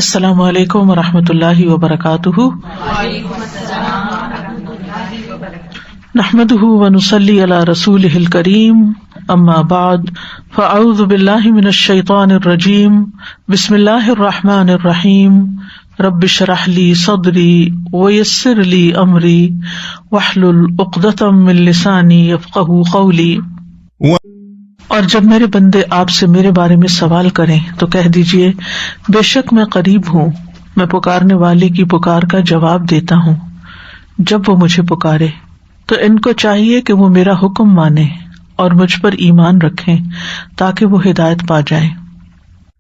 السلام علیکم ورحمۃ اللہ وبرکاتہ۔ نحمده ونصلی علی رسولہ الکریم، اما بعد فاعوذ باللہ من الشیطان الرجیم، بسم اللہ الرحمن الرحیم، رب اشرح لی صدری ویسر لی امری واحلل عقدۃ من لسانی یفقہوا قولی۔ اور جب میرے بندے آپ سے میرے بارے میں سوال کریں تو کہہ دیجئے بے شک میں قریب ہوں، میں پکارنے والے کی پکار کا جواب دیتا ہوں جب وہ مجھے پکارے۔ تو ان کو چاہیے کہ وہ میرا حکم مانیں اور مجھ پر ایمان رکھیں تاکہ وہ ہدایت پا جائیں۔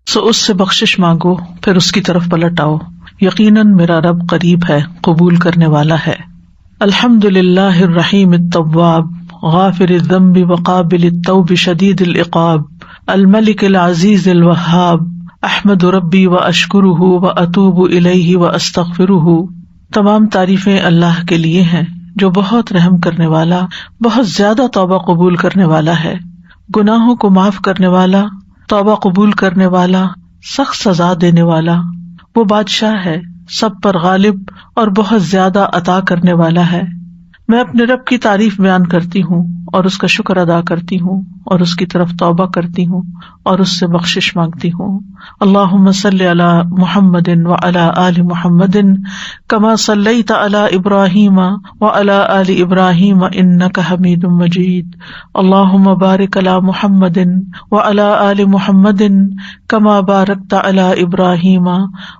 سو اس سے بخشش مانگو، پھر اس کی طرف پلٹ آؤ، یقیناً میرا رب قریب ہے، قبول کرنے والا ہے۔ الحمد للہ الرحیم التواب، غافر الذنب وقابل التوب شدید العقاب، الملک العزیز الوہاب، احمد ربی واشکرہ واتوب الیہ واستغفرہ۔ تمام تعریفیں اللہ کے لیے ہیں جو بہت رحم کرنے والا، بہت زیادہ توبہ قبول کرنے والا ہے، گناہوں کو معاف کرنے والا، توبہ قبول کرنے والا، سخت سزا دینے والا۔ وہ بادشاہ ہے، سب پر غالب اور بہت زیادہ عطا کرنے والا ہے۔ میں اپنے رب کی تعریف بیان کرتی ہوں اور اس کا شکر ادا کرتی ہوں اور اس کی طرف توبہ کرتی ہوں اور اس سے بخشش مانگتی ہوں۔ اللہم صلی علی محمد وعلی آل محمد کما صلیت علی ابراہیم وعلی آل ابراہیم انک حمید مجید۔ اللہم بارک علی محمد وعلی آل محمد کما بارکت علی ابراہیم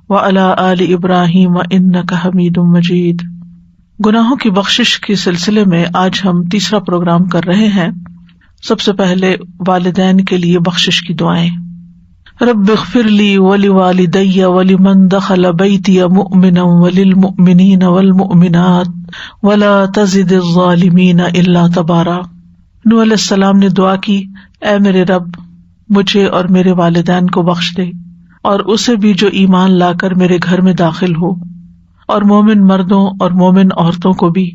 وعلی آل ابراہیم انک حمید مجید۔ گناہوں کی بخشش کے سلسلے میں آج ہم تیسرا پروگرام کر رہے ہیں۔ سب سے پہلے والدین کے لیے بخشش کی دعائیں۔ رب اغفر لی ولوالدی ولمن دخل بیتی مؤمنا وللمؤمنین والمؤمنات ولا تزد الظالمین الا تبارا۔ نوح علیہ السلام نے دعا کی، اے میرے رب مجھے اور میرے والدین کو بخش دے، اور اسے بھی جو ایمان لا کر میرے گھر میں داخل ہو، اور مومن مردوں اور مومن عورتوں کو بھی،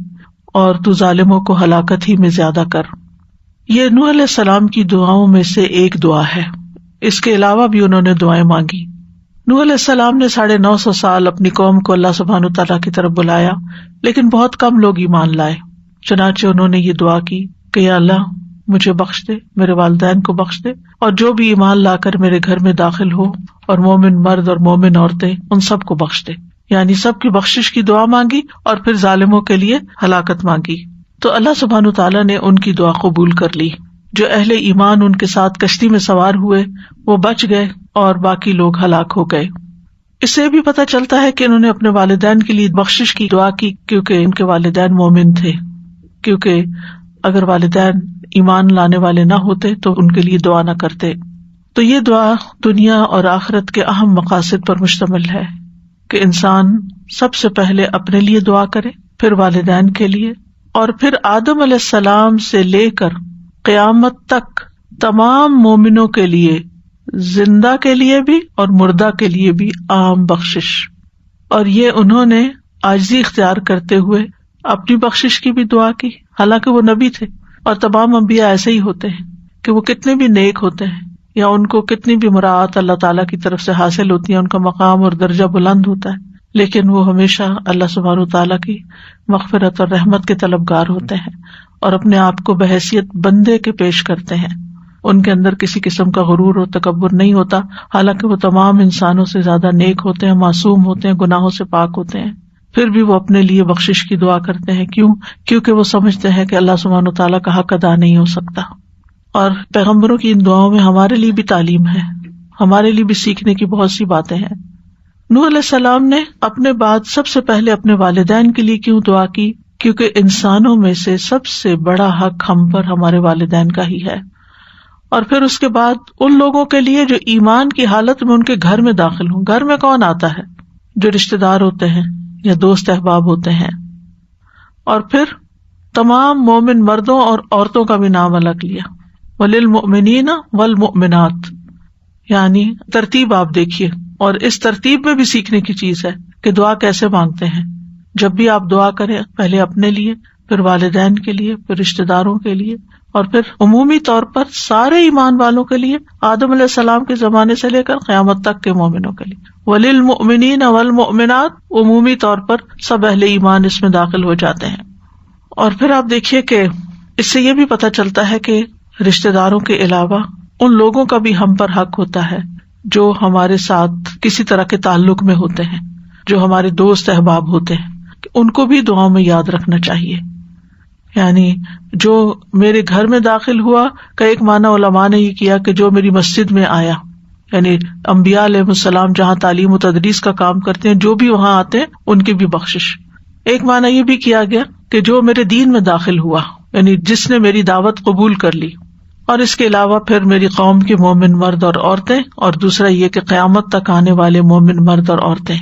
اور تو ظالموں کو ہلاکت ہی میں زیادہ کر۔ یہ نوح علیہ السلام کی دعاؤں میں سے ایک دعا ہے۔ اس کے علاوہ بھی انہوں نے دعائیں مانگی۔ نوح علیہ السلام نے 950 سال اپنی قوم کو اللہ سبحانہ تعالیٰ کی طرف بلایا، لیکن بہت کم لوگ ایمان لائے۔ چنانچہ انہوں نے یہ دعا کی کہ یا اللہ مجھے بخش دے، میرے والدین کو بخش دے، اور جو بھی ایمان لا کر میرے گھر میں داخل ہو، اور مومن مرد اور مومن عورتیں، ان سب کو بخش دے۔ یعنی سب کی بخشش کی دعا مانگی اور پھر ظالموں کے لیے ہلاکت مانگی۔ تو اللہ سبحانہ تعالیٰ نے ان کی دعا قبول کر لی۔ جو اہل ایمان ان کے ساتھ کشتی میں سوار ہوئے وہ بچ گئے اور باقی لوگ ہلاک ہو گئے۔ اس سے بھی پتہ چلتا ہے کہ انہوں نے اپنے والدین کے لیے بخشش کی دعا کی کیونکہ ان کے والدین مومن تھے، کیونکہ اگر والدین ایمان لانے والے نہ ہوتے تو ان کے لیے دعا نہ کرتے۔ تو یہ دعا دنیا اور آخرت کے اہم مقاصد پر مشتمل ہے کہ انسان سب سے پہلے اپنے لیے دعا کرے، پھر والدین کے لیے، اور پھر آدم علیہ السلام سے لے کر قیامت تک تمام مومنوں کے لیے، زندہ کے لیے بھی اور مردہ کے لیے بھی عام بخشش۔ اور یہ انہوں نے عاجزی اختیار کرتے ہوئے اپنی بخشش کی بھی دعا کی، حالانکہ وہ نبی تھے، اور تمام انبیاء ایسے ہی ہوتے ہیں کہ وہ کتنے بھی نیک ہوتے ہیں یا ان کو کتنی بھی مراعات اللہ تعالیٰ کی طرف سے حاصل ہوتی ہے، ان کا مقام اور درجہ بلند ہوتا ہے، لیکن وہ ہمیشہ اللہ سبحانہ تعالیٰ کی مغفرت اور رحمت کے طلبگار ہوتے ہیں اور اپنے آپ کو بحیثیت بندے کے پیش کرتے ہیں۔ ان کے اندر کسی قسم کا غرور اور تکبر نہیں ہوتا، حالانکہ وہ تمام انسانوں سے زیادہ نیک ہوتے ہیں، معصوم ہوتے ہیں، گناہوں سے پاک ہوتے ہیں، پھر بھی وہ اپنے لیے بخشش کی دعا کرتے ہیں۔ کیونکہ وہ سمجھتے ہیں کہ اللہ سبحانہ تعالیٰ کا حق ادا نہیں ہو سکتا۔ اور پیغمبروں کی ان دعاؤں میں ہمارے لیے بھی تعلیم ہے، ہمارے لیے بھی سیکھنے کی بہت سی باتیں ہیں۔ نوح علیہ السلام نے اپنے بعد سب سے پہلے اپنے والدین کے لیے کیوں دعا کی؟ کیونکہ انسانوں میں سے سب سے بڑا حق ہم پر ہمارے والدین کا ہی ہے، اور پھر اس کے بعد ان لوگوں کے لیے جو ایمان کی حالت میں ان کے گھر میں داخل ہوں۔ گھر میں کون آتا ہے؟ جو رشتہ دار ہوتے ہیں یا دوست احباب ہوتے ہیں۔ اور پھر تمام مومن مردوں اور عورتوں کا بھی نام الگ لیا، وَلِلْمُؤْمِنِينَ وَالْمُؤْمِنَاتِ، یعنی ترتیب آپ دیکھیے، اور اس ترتیب میں بھی سیکھنے کی چیز ہے کہ دعا کیسے مانگتے ہیں۔ جب بھی آپ دعا کریں پہلے اپنے لیے، پھر والدین کے لیے، پھر رشتہ داروں کے لیے، اور پھر عمومی طور پر سارے ایمان والوں کے لیے، آدم علیہ السلام کے زمانے سے لے کر قیامت تک کے مومنوں کے لیے. وَلِلْمُؤْمِنِينَ وَالْمُؤْمِنَاتِ، عمومی طور پر سب اہل ایمان اس میں داخل ہو جاتے ہیں. اور پھر آپ دیکھیے کہ اس سے یہ بھی پتہ چلتا ہے کہ رشتہ داروں کے علاوہ ان لوگوں کا بھی ہم پر حق ہوتا ہے جو ہمارے ساتھ کسی طرح کے تعلق میں ہوتے ہیں، جو ہمارے دوست احباب ہوتے ہیں، کہ ان کو بھی دعاؤں میں یاد رکھنا چاہیے. یعنی جو میرے گھر میں داخل ہوا کا ایک معنی علماء نے یہ کیا کہ جو میری مسجد میں آیا، یعنی انبیاء علیہ السلام جہاں تعلیم و تدریس کا کام کرتے ہیں، جو بھی وہاں آتے ہیں ان کی بھی بخشش. ایک معنی یہ بھی کیا گیا کہ جو میرے دین میں داخل ہوا، یعنی جس نے میری دعوت قبول کر لی. اور اس کے علاوہ پھر میری قوم کے مومن مرد اور عورتیں، اور دوسرا یہ کہ قیامت تک آنے والے مومن مرد اور عورتیں.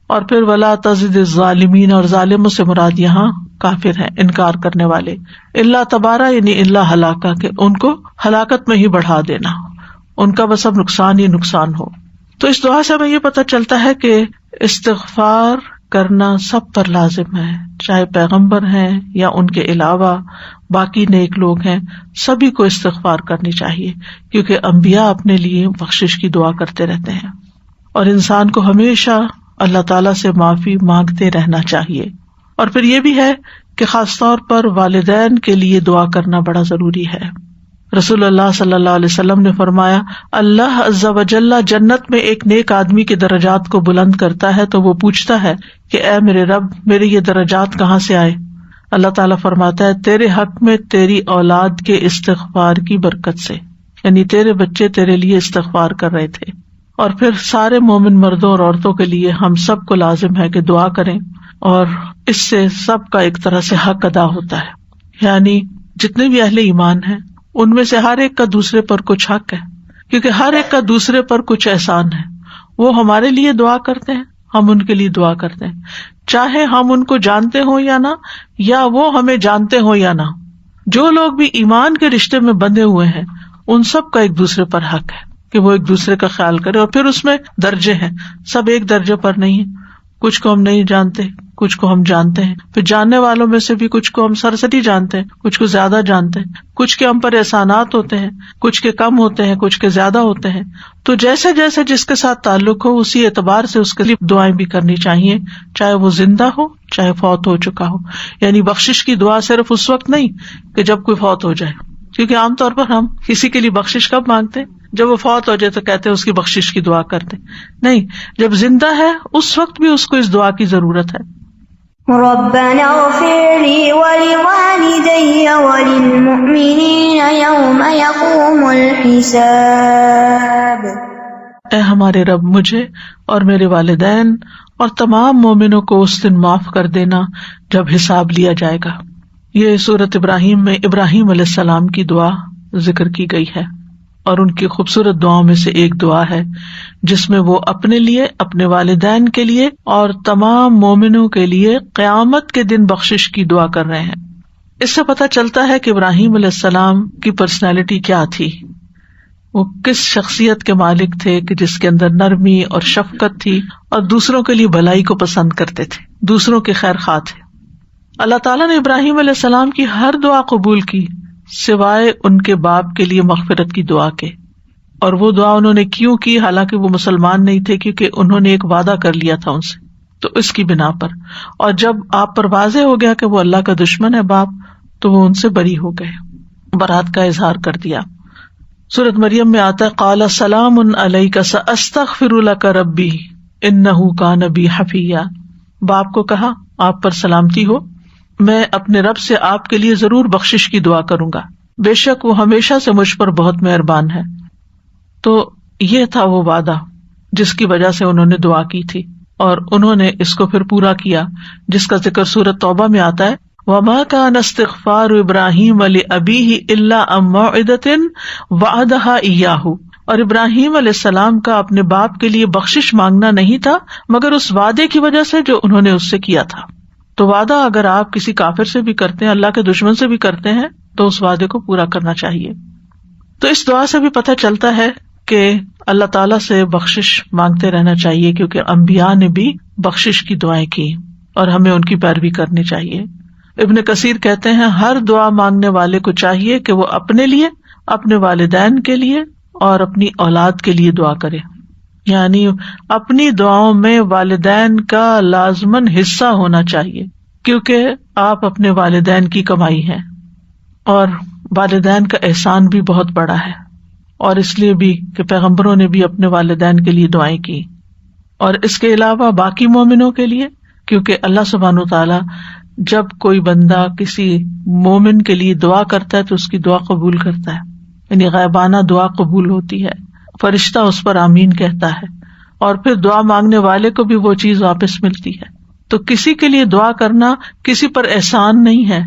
اور پھر ولا تزد الظالمین، اور ظالموں سے مراد یہاں کافر ہیں، انکار کرنے والے. اللہ تبارہ یعنی اللہ ہلاکا، کہ ان کو ہلاکت میں ہی بڑھا دینا، ان کا بس اب نقصان ہی نقصان ہو. تو اس دعا سے ہمیں یہ پتہ چلتا ہے کہ استغفار کرنا سب پر لازم ہے، چاہے پیغمبر ہیں یا ان کے علاوہ باقی نیک لوگ ہیں، سبھی کو استغفار کرنی چاہیے، کیونکہ انبیاء اپنے لیے بخشش کی دعا کرتے رہتے ہیں. اور انسان کو ہمیشہ اللہ تعالیٰ سے معافی مانگتے رہنا چاہیے. اور پھر یہ بھی ہے کہ خاص طور پر والدین کے لیے دعا کرنا بڑا ضروری ہے. رسول اللہ صلی اللہ علیہ وسلم نے فرمایا، اللہ عز و جل جنت میں ایک نیک آدمی کے درجات کو بلند کرتا ہے تو وہ پوچھتا ہے کہ اے میرے رب، میرے یہ درجات کہاں سے آئے؟ اللہ تعالیٰ فرماتا ہے تیرے حق میں تیری اولاد کے استغفار کی برکت سے، یعنی تیرے بچے تیرے لیے استغفار کر رہے تھے. اور پھر سارے مومن مردوں اور عورتوں کے لیے ہم سب کو لازم ہے کہ دعا کریں، اور اس سے سب کا ایک طرح سے حق ادا ہوتا ہے. یعنی جتنے بھی اہل ایمان ہیں ان میں سے ہر ایک کا دوسرے پر کچھ حق ہے، کیونکہ ہر ایک کا دوسرے پر کچھ احسان ہے. وہ ہمارے لیے دعا کرتے ہیں، ہم ان کے لیے دعا کرتے ہیں، چاہے ہم ان کو جانتے ہوں یا نہ، یا وہ ہمیں جانتے ہوں یا نہ. جو لوگ بھی ایمان کے رشتے میں بندھے ہوئے ہیں ان سب کا ایک دوسرے پر حق ہے کہ وہ ایک دوسرے کا خیال کرے. اور پھر اس میں درجے ہیں، سب ایک درجے پر نہیں ہیں. کچھ کو ہم نہیں جانتے، کچھ کو ہم جانتے ہیں. پھر جاننے والوں میں سے بھی کچھ کو ہم سرسری جانتے ہیں، کچھ کو زیادہ جانتے ہیں. کچھ کے ہم پر احسانات ہوتے ہیں، کچھ کے کم ہوتے ہیں، کچھ کے زیادہ ہوتے ہیں. تو جیسے جیسے جس کے ساتھ تعلق ہو اسی اعتبار سے اس کے لیے دعائیں بھی کرنی چاہیے، چاہے وہ زندہ ہو چاہے فوت ہو چکا ہو. یعنی بخشش کی دعا صرف اس وقت نہیں کہ جب کوئی فوت ہو جائے، کیونکہ عام طور پر ہم کسی کے لیے بخشش کب مانگتے ہیں؟ جب وہ فوت ہو جائے تو کہتے ہیں اس کی بخشش کی دعا کرتے. نہیں، جب زندہ ہے اس وقت بھی اس کو اس دعا کی ضرورت ہے. ربنا اغفر لي ولوالدي وللمؤمنين يوم يقوم الحساب. اے ہمارے رب، مجھے اور میرے والدین اور تمام مومنوں کو اس دن معاف کر دینا جب حساب لیا جائے گا. یہ سورۃ ابراہیم میں ابراہیم علیہ السلام کی دعا ذکر کی گئی ہے، اور ان کی خوبصورت دعاؤں میں سے ایک دعا ہے جس میں وہ اپنے لیے، اپنے والدین کے لیے اور تمام مومنوں کے لیے قیامت کے دن بخشش کی دعا کر رہے ہیں. اس سے پتہ چلتا ہے کہ ابراہیم علیہ السلام کی پرسنالٹی کیا تھی، وہ کس شخصیت کے مالک تھے کہ جس کے اندر نرمی اور شفقت تھی اور دوسروں کے لیے بھلائی کو پسند کرتے تھے، دوسروں کے خیر خواہ تھے. اللہ تعالیٰ نے ابراہیم علیہ السلام کی ہر دعا قبول کی سوائے ان کے باپ کے لیے مغفرت کی دعا کے. اور وہ دعا انہوں نے کیوں کی؟ حالانکہ وہ مسلمان نہیں تھے، کیونکہ انہوں نے ایک وعدہ کر لیا تھا ان سے، تو اس کی بنا پر. اور جب آپ پر واضح ہو گیا کہ وہ اللہ کا دشمن ہے باپ، تو وہ ان سے بری ہو گئے، برات کا اظہار کر دیا. سورۃ مریم میں آتا ہے قال سلام علیک ساستغفر لک ربی انہ کان بی حفیا. باپ کو کہا آپ پر سلامتی ہو، میں اپنے رب سے آپ کے لیے ضرور بخشش کی دعا کروں گا، بے شک وہ ہمیشہ سے مجھ پر بہت مہربان ہے. تو یہ تھا وہ وعدہ جس کی وجہ سے انہوں نے دعا کی تھی، اور انہوں نے اس کو پھر پورا کیا، جس کا ذکر سورۃ توبہ میں آتا ہے وَمَا كَانَ اسْتِغْفَارُ إِبْرَاهِيمَ لِأَبِيهِ إِلَّا عَن مَّوْعِدَةٍ وَعَدَهَا إِيَّاهُ. اور ابراہیم علیہ السلام کا اپنے باپ کے لیے بخشش مانگنا نہیں تھا مگر اس وعدے کی وجہ سے جو انہوں نے اس سے کیا تھا. تو وعدہ اگر آپ کسی کافر سے بھی کرتے ہیں، اللہ کے دشمن سے بھی کرتے ہیں، تو اس وعدے کو پورا کرنا چاہیے. تو اس دعا سے بھی پتہ چلتا ہے کہ اللہ تعالیٰ سے بخشش مانگتے رہنا چاہیے، کیونکہ انبیاء نے بھی بخشش کی دعائیں کی اور ہمیں ان کی پیروی کرنی چاہیے. ابن کثیر کہتے ہیں ہر دعا مانگنے والے کو چاہیے کہ وہ اپنے لیے، اپنے والدین کے لیے اور اپنی اولاد کے لیے دعا کرے، یعنی اپنی دعاؤں میں والدین کا لازماً حصہ ہونا چاہیے، کیونکہ آپ اپنے والدین کی کمائی ہیں اور والدین کا احسان بھی بہت بڑا ہے، اور اس لیے بھی کہ پیغمبروں نے بھی اپنے والدین کے لیے دعائیں کی، اور اس کے علاوہ باقی مومنوں کے لیے، کیونکہ اللہ سبحانہ وتعالی جب کوئی بندہ کسی مومن کے لیے دعا کرتا ہے تو اس کی دعا قبول کرتا ہے، یعنی غیبانہ دعا قبول ہوتی ہے، فرشتہ اس پر آمین کہتا ہے، اور پھر دعا مانگنے والے کو بھی وہ چیز واپس ملتی ہے۔ تو کسی کے لیے دعا کرنا کسی پر احسان نہیں ہے،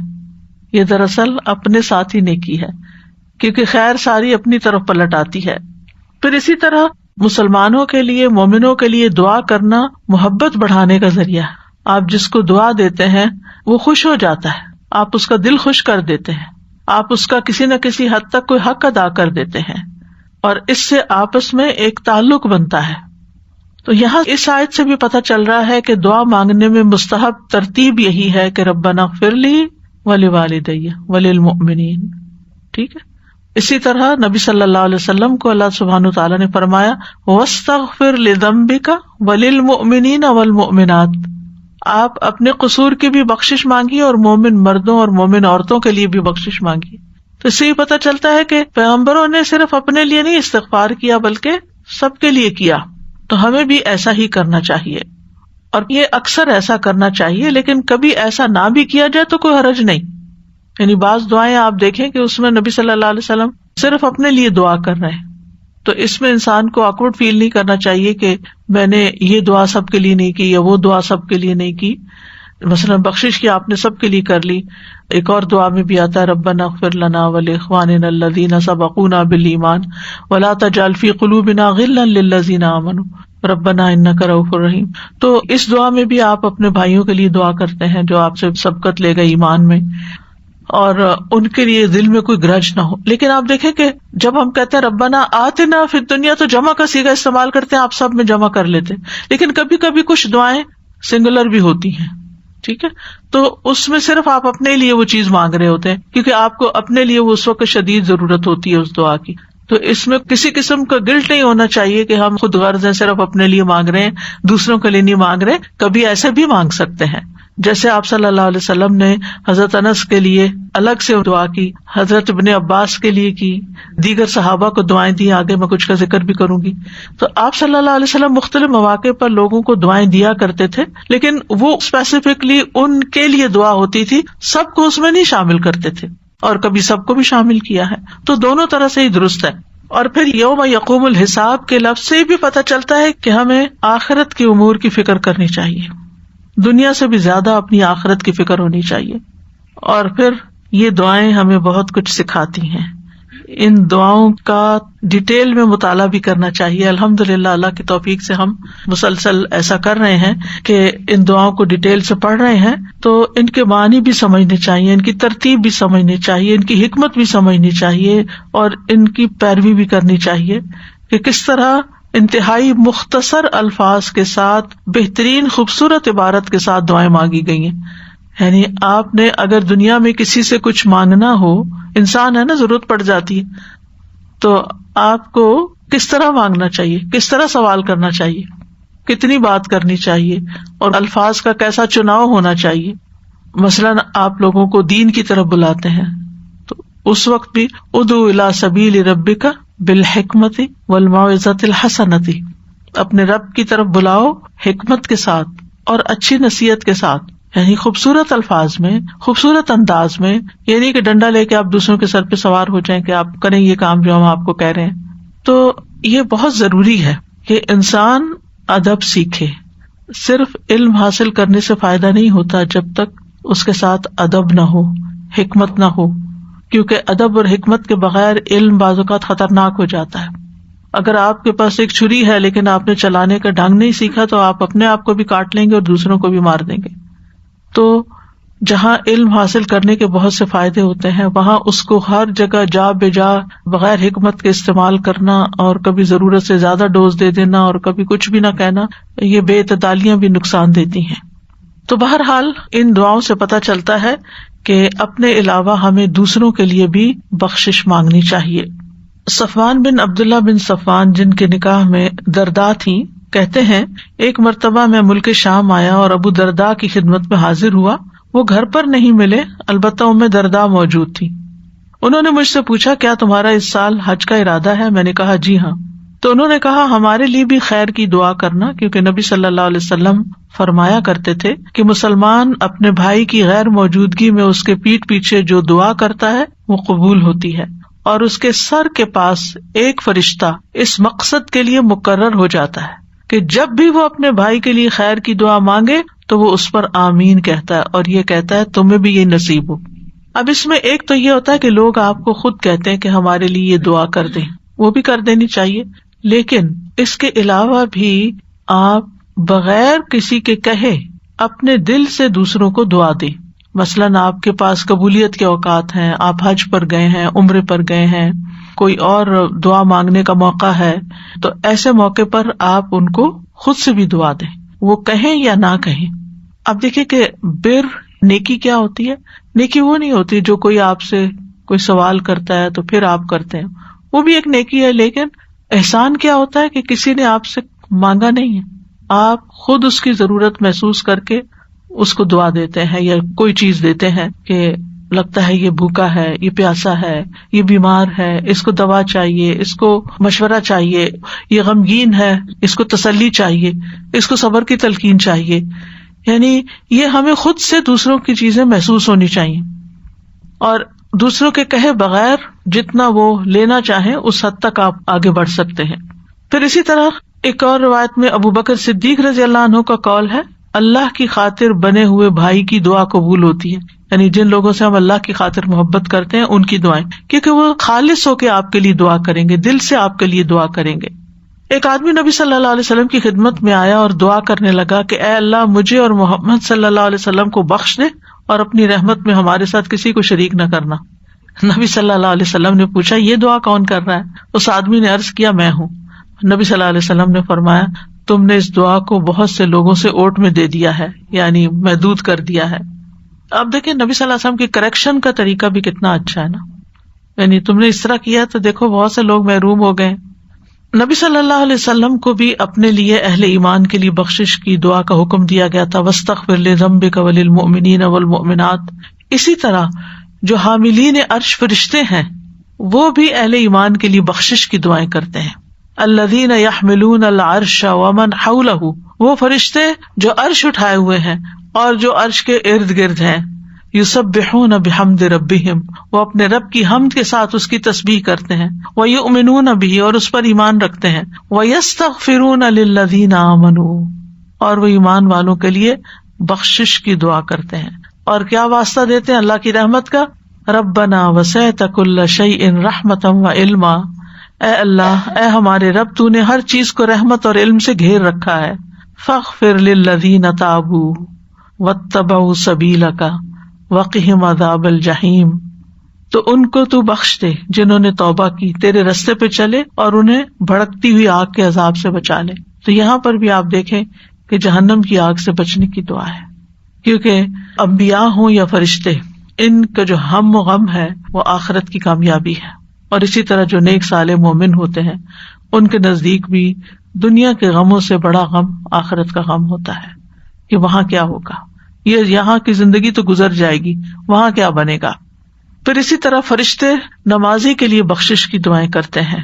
یہ دراصل اپنے ساتھ ہی نیکی ہے، کیونکہ خیر ساری اپنی طرف پلٹ آتی ہے۔ پھر اسی طرح مسلمانوں کے لیے، مومنوں کے لیے دعا کرنا محبت بڑھانے کا ذریعہ ہے۔ آپ جس کو دعا دیتے ہیں وہ خوش ہو جاتا ہے، آپ اس کا دل خوش کر دیتے ہیں، آپ اس کا کسی نہ کسی حد تک کوئی حق ادا کر دیتے ہیں، اور اس سے آپس میں ایک تعلق بنتا ہے۔ تو یہاں اس آیت سے بھی پتہ چل رہا ہے کہ دعا مانگنے میں مستحب ترتیب یہی ہے کہ ربنا اغفر لی ولوالدی وللمؤمنین، ٹھیک ہے۔ اسی طرح نبی صلی اللہ علیہ وسلم کو اللہ سبحانہ وتعالیٰ نے فرمایا واستغفر لذنبک وللمؤمنین والمؤمنات، آپ اپنے قصور کی بھی بخشش مانگیے اور مومن مردوں اور مومن عورتوں کے لیے بھی بخشش مانگیے۔ تو اس سے یہ پتہ چلتا ہے کہ پیغمبروں نے صرف اپنے لیے نہیں استغفار کیا بلکہ سب کے لیے کیا، تو ہمیں بھی ایسا ہی کرنا چاہیے، اور یہ اکثر ایسا کرنا چاہیے، لیکن کبھی ایسا نہ بھی کیا جائے تو کوئی حرج نہیں۔ یعنی بعض دعائیں آپ دیکھیں کہ اس میں نبی صلی اللہ علیہ وسلم صرف اپنے لیے دعا کر رہے ہیں، تو اس میں انسان کو آکورڈ فیل نہیں کرنا چاہیے کہ میں نے یہ دعا سب کے لیے نہیں کی یا وہ دعا سب کے لیے نہیں کی۔ مثلا بخشش کی آپ نے سب کے لیے کر لی، ایک اور دعا میں بھی آتا ہے ربنا اغفر لنا ولاخواننا الذین سبقونا بالایمان ولا تجعل فی قلوبنا غلا للذین آمنوا ربنا انک رؤوف رحیم۔ تو اس دعا میں بھی آپ اپنے بھائیوں کے لیے دعا کرتے ہیں جو آپ سے سبقت لے گئے ایمان میں، اور ان کے لیے دل میں کوئی گرج نہ ہو۔ لیکن آپ دیکھیں کہ جب ہم کہتے ہیں ربنا آتنا فی الدنیا تو جمع کا صیغہ استعمال کرتے ہیں، آپ سب میں جمع کر لیتے، لیکن کبھی کبھی کچھ دعائیں سنگولر بھی ہوتی ہیں، ٹھیک ہے، تو اس میں صرف آپ اپنے لیے وہ چیز مانگ رہے ہوتے ہیں، کیونکہ آپ کو اپنے لیے وہ اس وقت شدید ضرورت ہوتی ہے اس دعا کی۔ تو اس میں کسی قسم کا گلٹ نہیں ہونا چاہیے کہ ہم خود غرض ہیں، صرف اپنے لیے مانگ رہے ہیں، دوسروں کے لیے نہیں مانگ رہے۔ کبھی ایسے بھی مانگ سکتے ہیں، جیسے آپ صلی اللہ علیہ وسلم نے حضرت انس کے لیے الگ سے دعا کی، حضرت ابن عباس کے لیے کی، دیگر صحابہ کو دعائیں دی، آگے میں کچھ کا ذکر بھی کروں گی۔ تو آپ صلی اللہ علیہ وسلم مختلف مواقع پر لوگوں کو دعائیں دیا کرتے تھے، لیکن وہ اسپیسیفکلی ان کے لیے دعا ہوتی تھی، سب کو اس میں نہیں شامل کرتے تھے، اور کبھی سب کو بھی شامل کیا ہے، تو دونوں طرح سے ہی درست ہے۔ اور پھر یوم یقوم الحساب کے لفظ سے بھی پتہ چلتا ہے کہ ہمیں آخرت کے امور کی فکر کرنی چاہیے، دنیا سے بھی زیادہ اپنی آخرت کی فکر ہونی چاہیے۔ اور پھر یہ دعائیں ہمیں بہت کچھ سکھاتی ہیں، ان دعاؤں کا ڈیٹیل میں مطالعہ بھی کرنا چاہیے۔ الحمدللہ اللہ کی توفیق سے ہم مسلسل ایسا کر رہے ہیں کہ ان دعاؤں کو ڈیٹیل سے پڑھ رہے ہیں، تو ان کے معنی بھی سمجھنے چاہیے، ان کی ترتیب بھی سمجھنی چاہیے، ان کی حکمت بھی سمجھنی چاہیے، اور ان کی پیروی بھی کرنی چاہیے کہ کس طرح انتہائی مختصر الفاظ کے ساتھ بہترین خوبصورت عبارت کے ساتھ دعائیں مانگی گئی ہیں۔ یعنی آپ نے اگر دنیا میں کسی سے کچھ مانگنا ہو، انسان ہے نا، ضرورت پڑ جاتی ہے، تو آپ کو کس طرح مانگنا چاہیے، کس طرح سوال کرنا چاہیے، کتنی بات کرنی چاہیے، اور الفاظ کا کیسا چناؤ ہونا چاہیے۔ مثلاً آپ لوگوں کو دین کی طرف بلاتے ہیں تو اس وقت بھی ادعو الی سبیل ربک بالحکمت والموعظۃ الحسنۃ، اپنے رب کی طرف بلاؤ حکمت کے ساتھ اور اچھی نصیحت کے ساتھ، یعنی خوبصورت الفاظ میں، خوبصورت انداز میں، یعنی کہ ڈنڈا لے کے آپ دوسروں کے سر پہ سوار ہو جائیں کہ آپ کریں یہ کام جو ہم آپ کو کہہ رہے ہیں۔ تو یہ بہت ضروری ہے کہ انسان ادب سیکھے۔ صرف علم حاصل کرنے سے فائدہ نہیں ہوتا جب تک اس کے ساتھ ادب نہ ہو، حکمت نہ ہو، کیونکہ ادب اور حکمت کے بغیر علم بعض اوقات خطرناک ہو جاتا ہے۔ اگر آپ کے پاس ایک چھری ہے لیکن آپ نے چلانے کا ڈھنگ نہیں سیکھا تو آپ اپنے آپ کو بھی کاٹ لیں گے اور دوسروں کو بھی مار دیں گے۔ تو جہاں علم حاصل کرنے کے بہت سے فائدے ہوتے ہیں، وہاں اس کو ہر جگہ جا بے جا بغیر حکمت کے استعمال کرنا، اور کبھی ضرورت سے زیادہ ڈوز دے دینا اور کبھی کچھ بھی نہ کہنا، یہ بے اعتدالیاں بھی نقصان دیتی ہیں۔ تو بہرحال ان دعاؤں سے پتہ چلتا ہے کہ اپنے علاوہ ہمیں دوسروں کے لیے بھی بخشش مانگنی چاہیے. صفوان بن عبداللہ بن صفوان جن کے نکاح میں درداء تھی کہتے ہیں ایک مرتبہ میں ملک شام آیا اور ابو درداء کی خدمت میں حاضر ہوا. وہ گھر پر نہیں ملے، البتہ ام درداء موجود تھی. انہوں نے مجھ سے پوچھا کیا تمہارا اس سال حج کا ارادہ ہے؟ میں نے کہا جی ہاں. تو انہوں نے کہا ہمارے لیے بھی خیر کی دعا کرنا، کیونکہ نبی صلی اللہ علیہ وسلم فرمایا کرتے تھے کہ مسلمان اپنے بھائی کی غیر موجودگی میں اس کے پیٹھ پیچھے جو دعا کرتا ہے وہ قبول ہوتی ہے، اور اس کے سر کے پاس ایک فرشتہ اس مقصد کے لیے مقرر ہو جاتا ہے کہ جب بھی وہ اپنے بھائی کے لیے خیر کی دعا مانگے تو وہ اس پر آمین کہتا ہے اور یہ کہتا ہے تمہیں بھی یہ نصیب ہو. اب اس میں ایک تو یہ ہوتا ہے کہ لوگ آپ کو خود کہتے ہیں کہ ہمارے لیے یہ دعا کر دیں، وہ بھی کر دینی چاہیے، لیکن اس کے علاوہ بھی آپ بغیر کسی کے کہے اپنے دل سے دوسروں کو دعا دیں. مثلاً آپ کے پاس قبولیت کے اوقات ہیں، آپ حج پر گئے ہیں، عمرے پر گئے ہیں، کوئی اور دعا مانگنے کا موقع ہے، تو ایسے موقع پر آپ ان کو خود سے بھی دعا دیں، وہ کہیں یا نہ کہیں. اب دیکھیں کہ بر نیکی کیا ہوتی ہے. نیکی وہ نہیں ہوتی جو کوئی آپ سے کوئی سوال کرتا ہے تو پھر آپ کرتے ہیں، وہ بھی ایک نیکی ہے. لیکن احسان کیا ہوتا ہے کہ کسی نے آپ سے مانگا نہیں ہے، آپ خود اس کی ضرورت محسوس کر کے اس کو دعا دیتے ہیں یا کوئی چیز دیتے ہیں کہ لگتا ہے یہ بھوکا ہے، یہ پیاسا ہے، یہ بیمار ہے، اس کو دوا چاہیے، اس کو مشورہ چاہیے، یہ غمگین ہے، اس کو تسلی چاہیے، اس کو صبر کی تلقین چاہیے. یعنی یہ ہمیں خود سے دوسروں کی چیزیں محسوس ہونی چاہیے، اور دوسروں کے کہے بغیر جتنا وہ لینا چاہیں اس حد تک آپ آگے بڑھ سکتے ہیں. پھر اسی طرح ایک اور روایت میں ابو بکر صدیق رضی اللہ عنہ کا قول ہے اللہ کی خاطر بنے ہوئے بھائی کی دعا قبول ہوتی ہے. یعنی جن لوگوں سے ہم اللہ کی خاطر محبت کرتے ہیں ان کی دعائیں، کیونکہ وہ خالص ہو کے آپ کے لیے دعا کریں گے، دل سے آپ کے لیے دعا کریں گے. ایک آدمی نبی صلی اللہ علیہ وسلم کی خدمت میں آیا اور دعا کرنے لگا کہ اے اللہ مجھے اور محمد صلی اللہ علیہ وسلم کو بخش دے اور اپنی رحمت میں ہمارے ساتھ کسی کو شریک نہ کرنا. نبی صلی اللہ علیہ وسلم نے پوچھا یہ دعا کون کر رہا ہے؟ اس آدمی نے عرض کیا میں ہوں. نبی صلی اللہ علیہ وسلم نے فرمایا تم نے اس دعا کو بہت سے لوگوں سے اوٹ میں دے دیا ہے، یعنی محدود کر دیا ہے. اب دیکھیں نبی صلی اللہ علیہ وسلم کی کریکشن کا طریقہ بھی کتنا اچھا ہے نا، یعنی تم نے اس طرح کیا تو دیکھو بہت سے لوگ محروم ہو گئے. نبی صلی اللہ علیہ وسلم کو بھی اپنے لیے اہل ایمان کے لیے بخشش کی دعا کا حکم دیا گیا تھا، وَاسْتَغْفِرْ لِذَنبِكَ وَلِلْمُؤْمِنِينَ وَالْمُؤْمِنَاتِ. اسی طرح جو حاملین عرش فرشتے ہیں وہ بھی اہل ایمان کے لیے بخشش کی دعائیں کرتے ہیں. الذین یحملون العرش ومن حولہ، وہ فرشتے جو عرش اٹھائے ہوئے ہیں اور جو عرش کے ارد گرد ہیں. یسبحون بحمد ربہم، وہ اپنے رب کی حمد کے ساتھ اس کی تسبیح کرتے ہیں. ویؤمنون بہ، اور اس پر ایمان رکھتے ہیں. ویستغفرون للذین آمنوا، اور وہ ایمان والوں کے لیے بخشش کی دعا کرتے ہیں. اور کیا واسطہ دیتے ہیں اللہ کی رحمت کا؟ ربنا وسعت کل شیء رحمتا وعلما، اے اللہ اے ہمارے رب تو نے ہر چیز کو رحمت اور علم سے گھیر رکھا ہے. فاغفر للذین تابوا واتبعوا سبیلک وقہم عذاب الجحیم، تو ان کو تو بخش دے جنہوں نے توبہ کی، تیرے رستے پہ چلے اور انہیں بھڑکتی ہوئی آگ کے عذاب سے بچا لے. تو یہاں پر بھی آپ دیکھیں کہ جہنم کی آگ سے بچنے کی دعا ہے، کیونکہ انبیاء ہوں یا فرشتے ان کا جو ہم و غم ہے وہ آخرت کی کامیابی ہے. اور اسی طرح جو نیک صالح مومن ہوتے ہیں ان کے نزدیک بھی دنیا کے غموں سے بڑا غم آخرت کا غم ہوتا ہے کہ وہاں کیا ہوگا، یہ یہاں کی زندگی تو گزر جائے گی، وہاں کیا بنے گا. پھر اسی طرح فرشتے نمازی کے لیے بخشش کی دعائیں کرتے ہیں.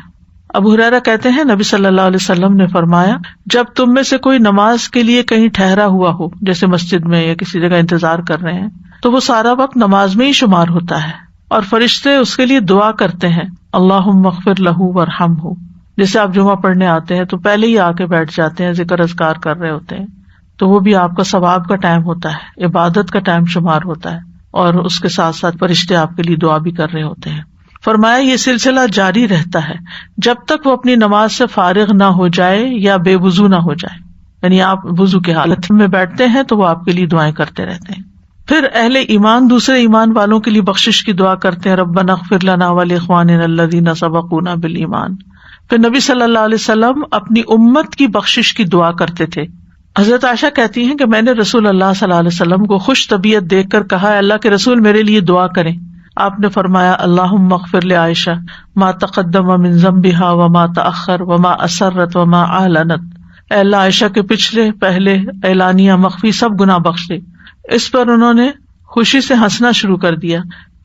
ابو ہریرہ کہتے ہیں نبی صلی اللہ علیہ وسلم نے فرمایا جب تم میں سے کوئی نماز کے لیے کہیں ٹھہرا ہوا ہو، جیسے مسجد میں یا کسی جگہ انتظار کر رہے ہیں، تو وہ سارا وقت نماز میں ہی شمار ہوتا ہے اور فرشتے اس کے لیے دعا کرتے ہیں اللہم اغفر لہ وارحمہ. جیسے آپ جمعہ پڑھنے آتے ہیں تو پہلے ہی آ کے بیٹھ جاتے ہیں، ذکر اذکار کر رہے ہوتے ہیں، تو وہ بھی آپ کا ثواب کا ٹائم ہوتا ہے، عبادت کا ٹائم شمار ہوتا ہے، اور اس کے ساتھ ساتھ فرشتے آپ کے لیے دعا بھی کر رہے ہوتے ہیں. فرمایا یہ سلسلہ جاری رہتا ہے جب تک وہ اپنی نماز سے فارغ نہ ہو جائے یا بے وضو نہ ہو جائے، یعنی آپ وضو کی حالت میں بیٹھتے ہیں تو وہ آپ کے لیے دعائیں کرتے رہتے ہیں. پھر اہل ایمان دوسرے ایمان والوں کے لیے بخشش کی دعا کرتے ہیں، ربنا اغفر لنا ولاخواننا الذین سبقونا بالایمان. پھر نبی صلی اللہ علیہ وسلم اپنی امت کی بخشش کی دعا کرتے تھے. حضرت عائشہ کہتی ہیں کہ میں نے رسول اللہ صلی اللہ علیہ وسلم کو خوش طبیعت دیکھ کر کہا، اللہ کے رسول میرے لیے دعا کریں۔ آپ نے فرمایا، اللہم اغفر لعائشہ ما تقدم من ذنبها وما تأخر وما اسرت وما اعلنت، اے اللہ عائشہ کے پچھلے، پہلے، اعلانیہ، مخفی سب گناہ بخش دے۔ اس پر انہوں نے خوشی سے ہنسنا شروع کر دیا،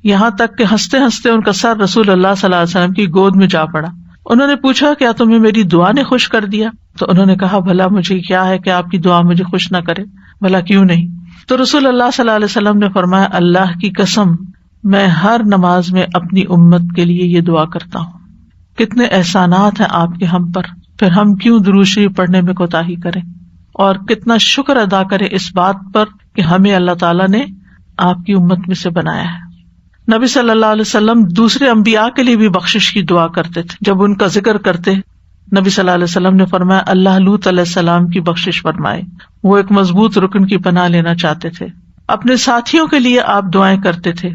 یہاں تک کہ ہنستے ہنستے ان کا سر رسول اللہ صلی اللہ علیہ وسلم کی گود میں جا پڑا۔ انہوں نے پوچھا، کیا تمہیں میری دعا نے خوش کر دیا؟ تو انہوں نے کہا، بھلا مجھے کیا ہے کہ آپ کی دعا مجھے خوش نہ کرے، بھلا کیوں نہیں؟ تو رسول اللہ صلی اللہ علیہ وسلم نے فرمایا، اللہ کی قسم میں ہر نماز میں اپنی امت کے لیے یہ دعا کرتا ہوں۔ کتنے احسانات ہیں آپ کے ہم پر، پھر ہم کیوں درود شریف پڑھنے میں کوتاہی کریں، اور کتنا شکر ادا کریں اس بات پر کہ ہمیں اللہ تعالیٰ نے آپ کی امت میں سے بنایا ہے۔ نبی صلی اللہ علیہ وسلم دوسرے انبیاء کے لیے بھی بخشش کی دعا کرتے تھے۔ جب ان کا ذکر کرتے نبی صلی اللہ علیہ وسلم نے فرمایا، اللہ لوط علیہ السلام کی بخشش فرمائے، وہ ایک مضبوط رکن کی پناہ لینا چاہتے تھے۔ اپنے ساتھیوں کے لیے آپ دعائیں کرتے تھے۔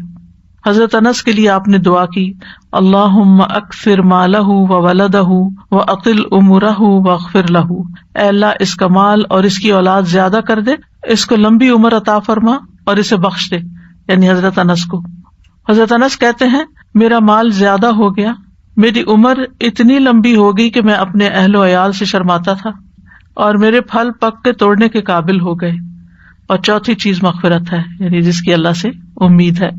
حضرت انس کے لیے آپ نے دعا کی، اللہم اکثر مالہ وولدہ واطل عمرہ واغفر لہ، اے اللہ اس کا مال اور اس کی اولاد زیادہ کر دے، اس کو لمبی عمر عطا فرما اور اسے بخش دے، یعنی حضرت انس کو۔ حضرت انس کہتے ہیں، میرا مال زیادہ ہو گیا، میری عمر اتنی لمبی ہو گئی کہ میں اپنے اہل و عیال سے شرماتا تھا، اور میرے پھل پک کے توڑنے کے قابل ہو گئے۔ اور چوتھی چیز مغفرت ہے، یعنی جس کی اللہ سے امید ہے،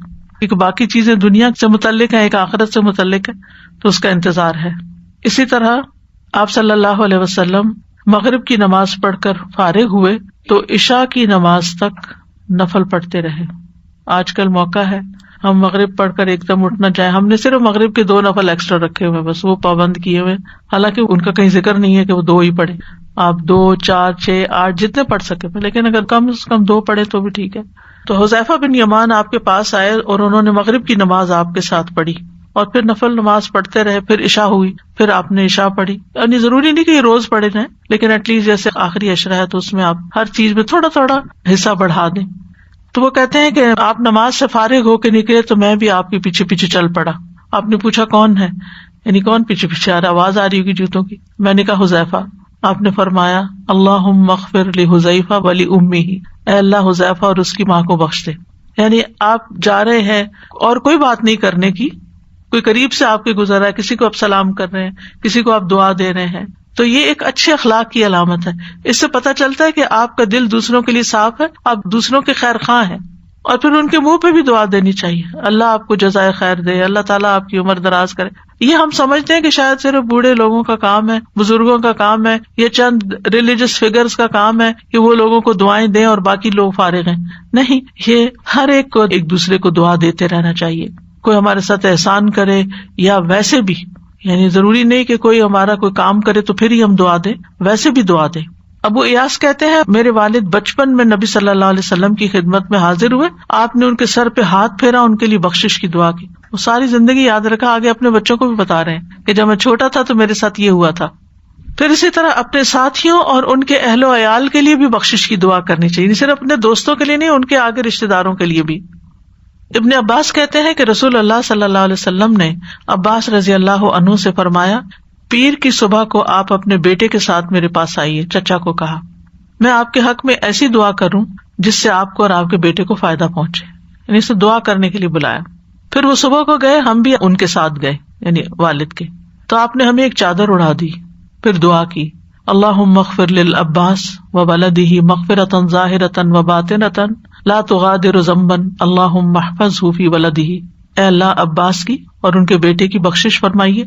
کیونکہ باقی چیزیں دنیا سے متعلق ہیں، ایک آخرت سے متعلق ہے، تو اس کا انتظار ہے۔ اسی طرح آپ صلی اللہ علیہ وسلم مغرب کی نماز پڑھ کر فارغ ہوئے تو عشاء کی نماز تک نفل پڑھتے رہے۔ آج کل موقع ہے ہم مغرب پڑھ کر ایک دم اٹھنا چاہیں، ہم نے صرف مغرب کے 2 نفل ایکسٹرا رکھے ہوئے، بس وہ پابند کیے ہوئے، حالانکہ ان کا کہیں ذکر نہیں ہے کہ وہ 2 ہی پڑھے۔ آپ 2، 4، 6، 8 جتنے پڑھ سکے، لیکن اگر کم از کم 2 پڑھے تو بھی ٹھیک ہے۔ تو حذیفہ بن یمان آپ کے پاس آئے اور انہوں نے مغرب کی نماز آپ کے ساتھ پڑھی، اور پھر نفل نماز پڑھتے رہے، پھر عشاء ہوئی، پھر آپ نے عشاء پڑھی۔ یعنی ضروری نہیں کہ یہ روز پڑھے جائیں، لیکن ایٹ لیسٹ جیسے آخری عشرہ ہے تو اس میں آپ ہر چیز میں تھوڑا تھوڑا حصہ بڑھا دیں۔ تو وہ کہتے ہیں کہ آپ نماز سے فارغ ہو کے نکلے تو میں بھی آپ کے پیچھے پیچھے چل پڑا۔ آپ نے پوچھا کون ہے، یعنی کون پیچھے پیچھے آ رہا، آواز آ رہی ہوگی جوتوں کی۔ میں نے کہا حذیفہ۔ آپ نے فرمایا، اللہم اغفر لحذیفہ ولأمہ، اے اللہ حذیفہ اور اس کی ماں کو بخش دے۔ یعنی آپ جا رہے ہیں اور کوئی بات نہیں کرنے کی، کوئی قریب سے آپ کے گزر رہا ہے، کسی کو آپ سلام کر رہے ہیں، کسی کو آپ دعا دے رہے ہیں، تو یہ ایک اچھے اخلاق کی علامت ہے۔ اس سے پتہ چلتا ہے کہ آپ کا دل دوسروں کے لیے صاف ہے، آپ دوسروں کے خیر خواہ ہیں، اور پھر ان کے منہ پہ بھی دعا دینی چاہیے، اللہ آپ کو جزائے خیر دے، اللہ تعالیٰ آپ کی عمر دراز کرے۔ یہ ہم سمجھتے ہیں کہ شاید صرف بوڑھے لوگوں کا کام ہے، بزرگوں کا کام ہے، یہ چند ریلیجس فگرز کا کام ہے کہ وہ لوگوں کو دعائیں دیں اور باقی لوگ فارغ ہیں۔ نہیں، یہ ہر ایک کو ایک دوسرے کو دعا دیتے رہنا چاہیے۔ کوئی ہمارے ساتھ احسان کرے یا ویسے بھی، یعنی ضروری نہیں کہ کوئی ہمارا کوئی کام کرے تو پھر ہی ہم دعا دیں، ویسے بھی دعا دیں۔ ابو ایاس کہتے ہیں، میرے والد بچپن میں نبی صلی اللہ علیہ وسلم کی خدمت میں حاضر ہوئے، آپ نے ان کے سر پہ ہاتھ پھیرا، ان کے لیے بخشش کی دعا کی۔ وہ ساری زندگی یاد رکھا، آگے اپنے بچوں کو بھی بتا رہے ہیں کہ جب میں چھوٹا تھا تو میرے ساتھ یہ ہوا تھا۔ پھر اسی طرح اپنے ساتھیوں اور ان کے اہل و عیال کے لیے بھی بخشش کی دعا کرنی چاہیے، صرف اپنے دوستوں کے لیے نہیں، ان کے آگے رشتے داروں کے لیے بھی۔ ابن عباس کہتے ہیں کہ رسول اللہ صلی اللہ علیہ وسلم نے عباس رضی اللہ عنہ سے فرمایا، پیر کی صبح کو آپ اپنے بیٹے کے ساتھ میرے پاس آئیے۔ چچا کو کہا، میں آپ کے حق میں ایسی دعا کروں جس سے آپ کو اور آپ کے بیٹے کو فائدہ پہنچے، یعنی اسے دعا کرنے کے لیے بلایا۔ پھر وہ صبح کو گئے، ہم بھی ان کے ساتھ گئے، یعنی والد کے، تو آپ نے ہمیں ایک چادر اڑا دی، پھر دعا کی، اللہم اغفر للعباس وولدہ مغفرۃ ظاہرۃ وباطنۃ لا تغادر ذنبا اللہم احفظہ فی ولدہ، اے اللہ عباس کی اور ان کے بیٹے کی بخشش فرمائیے،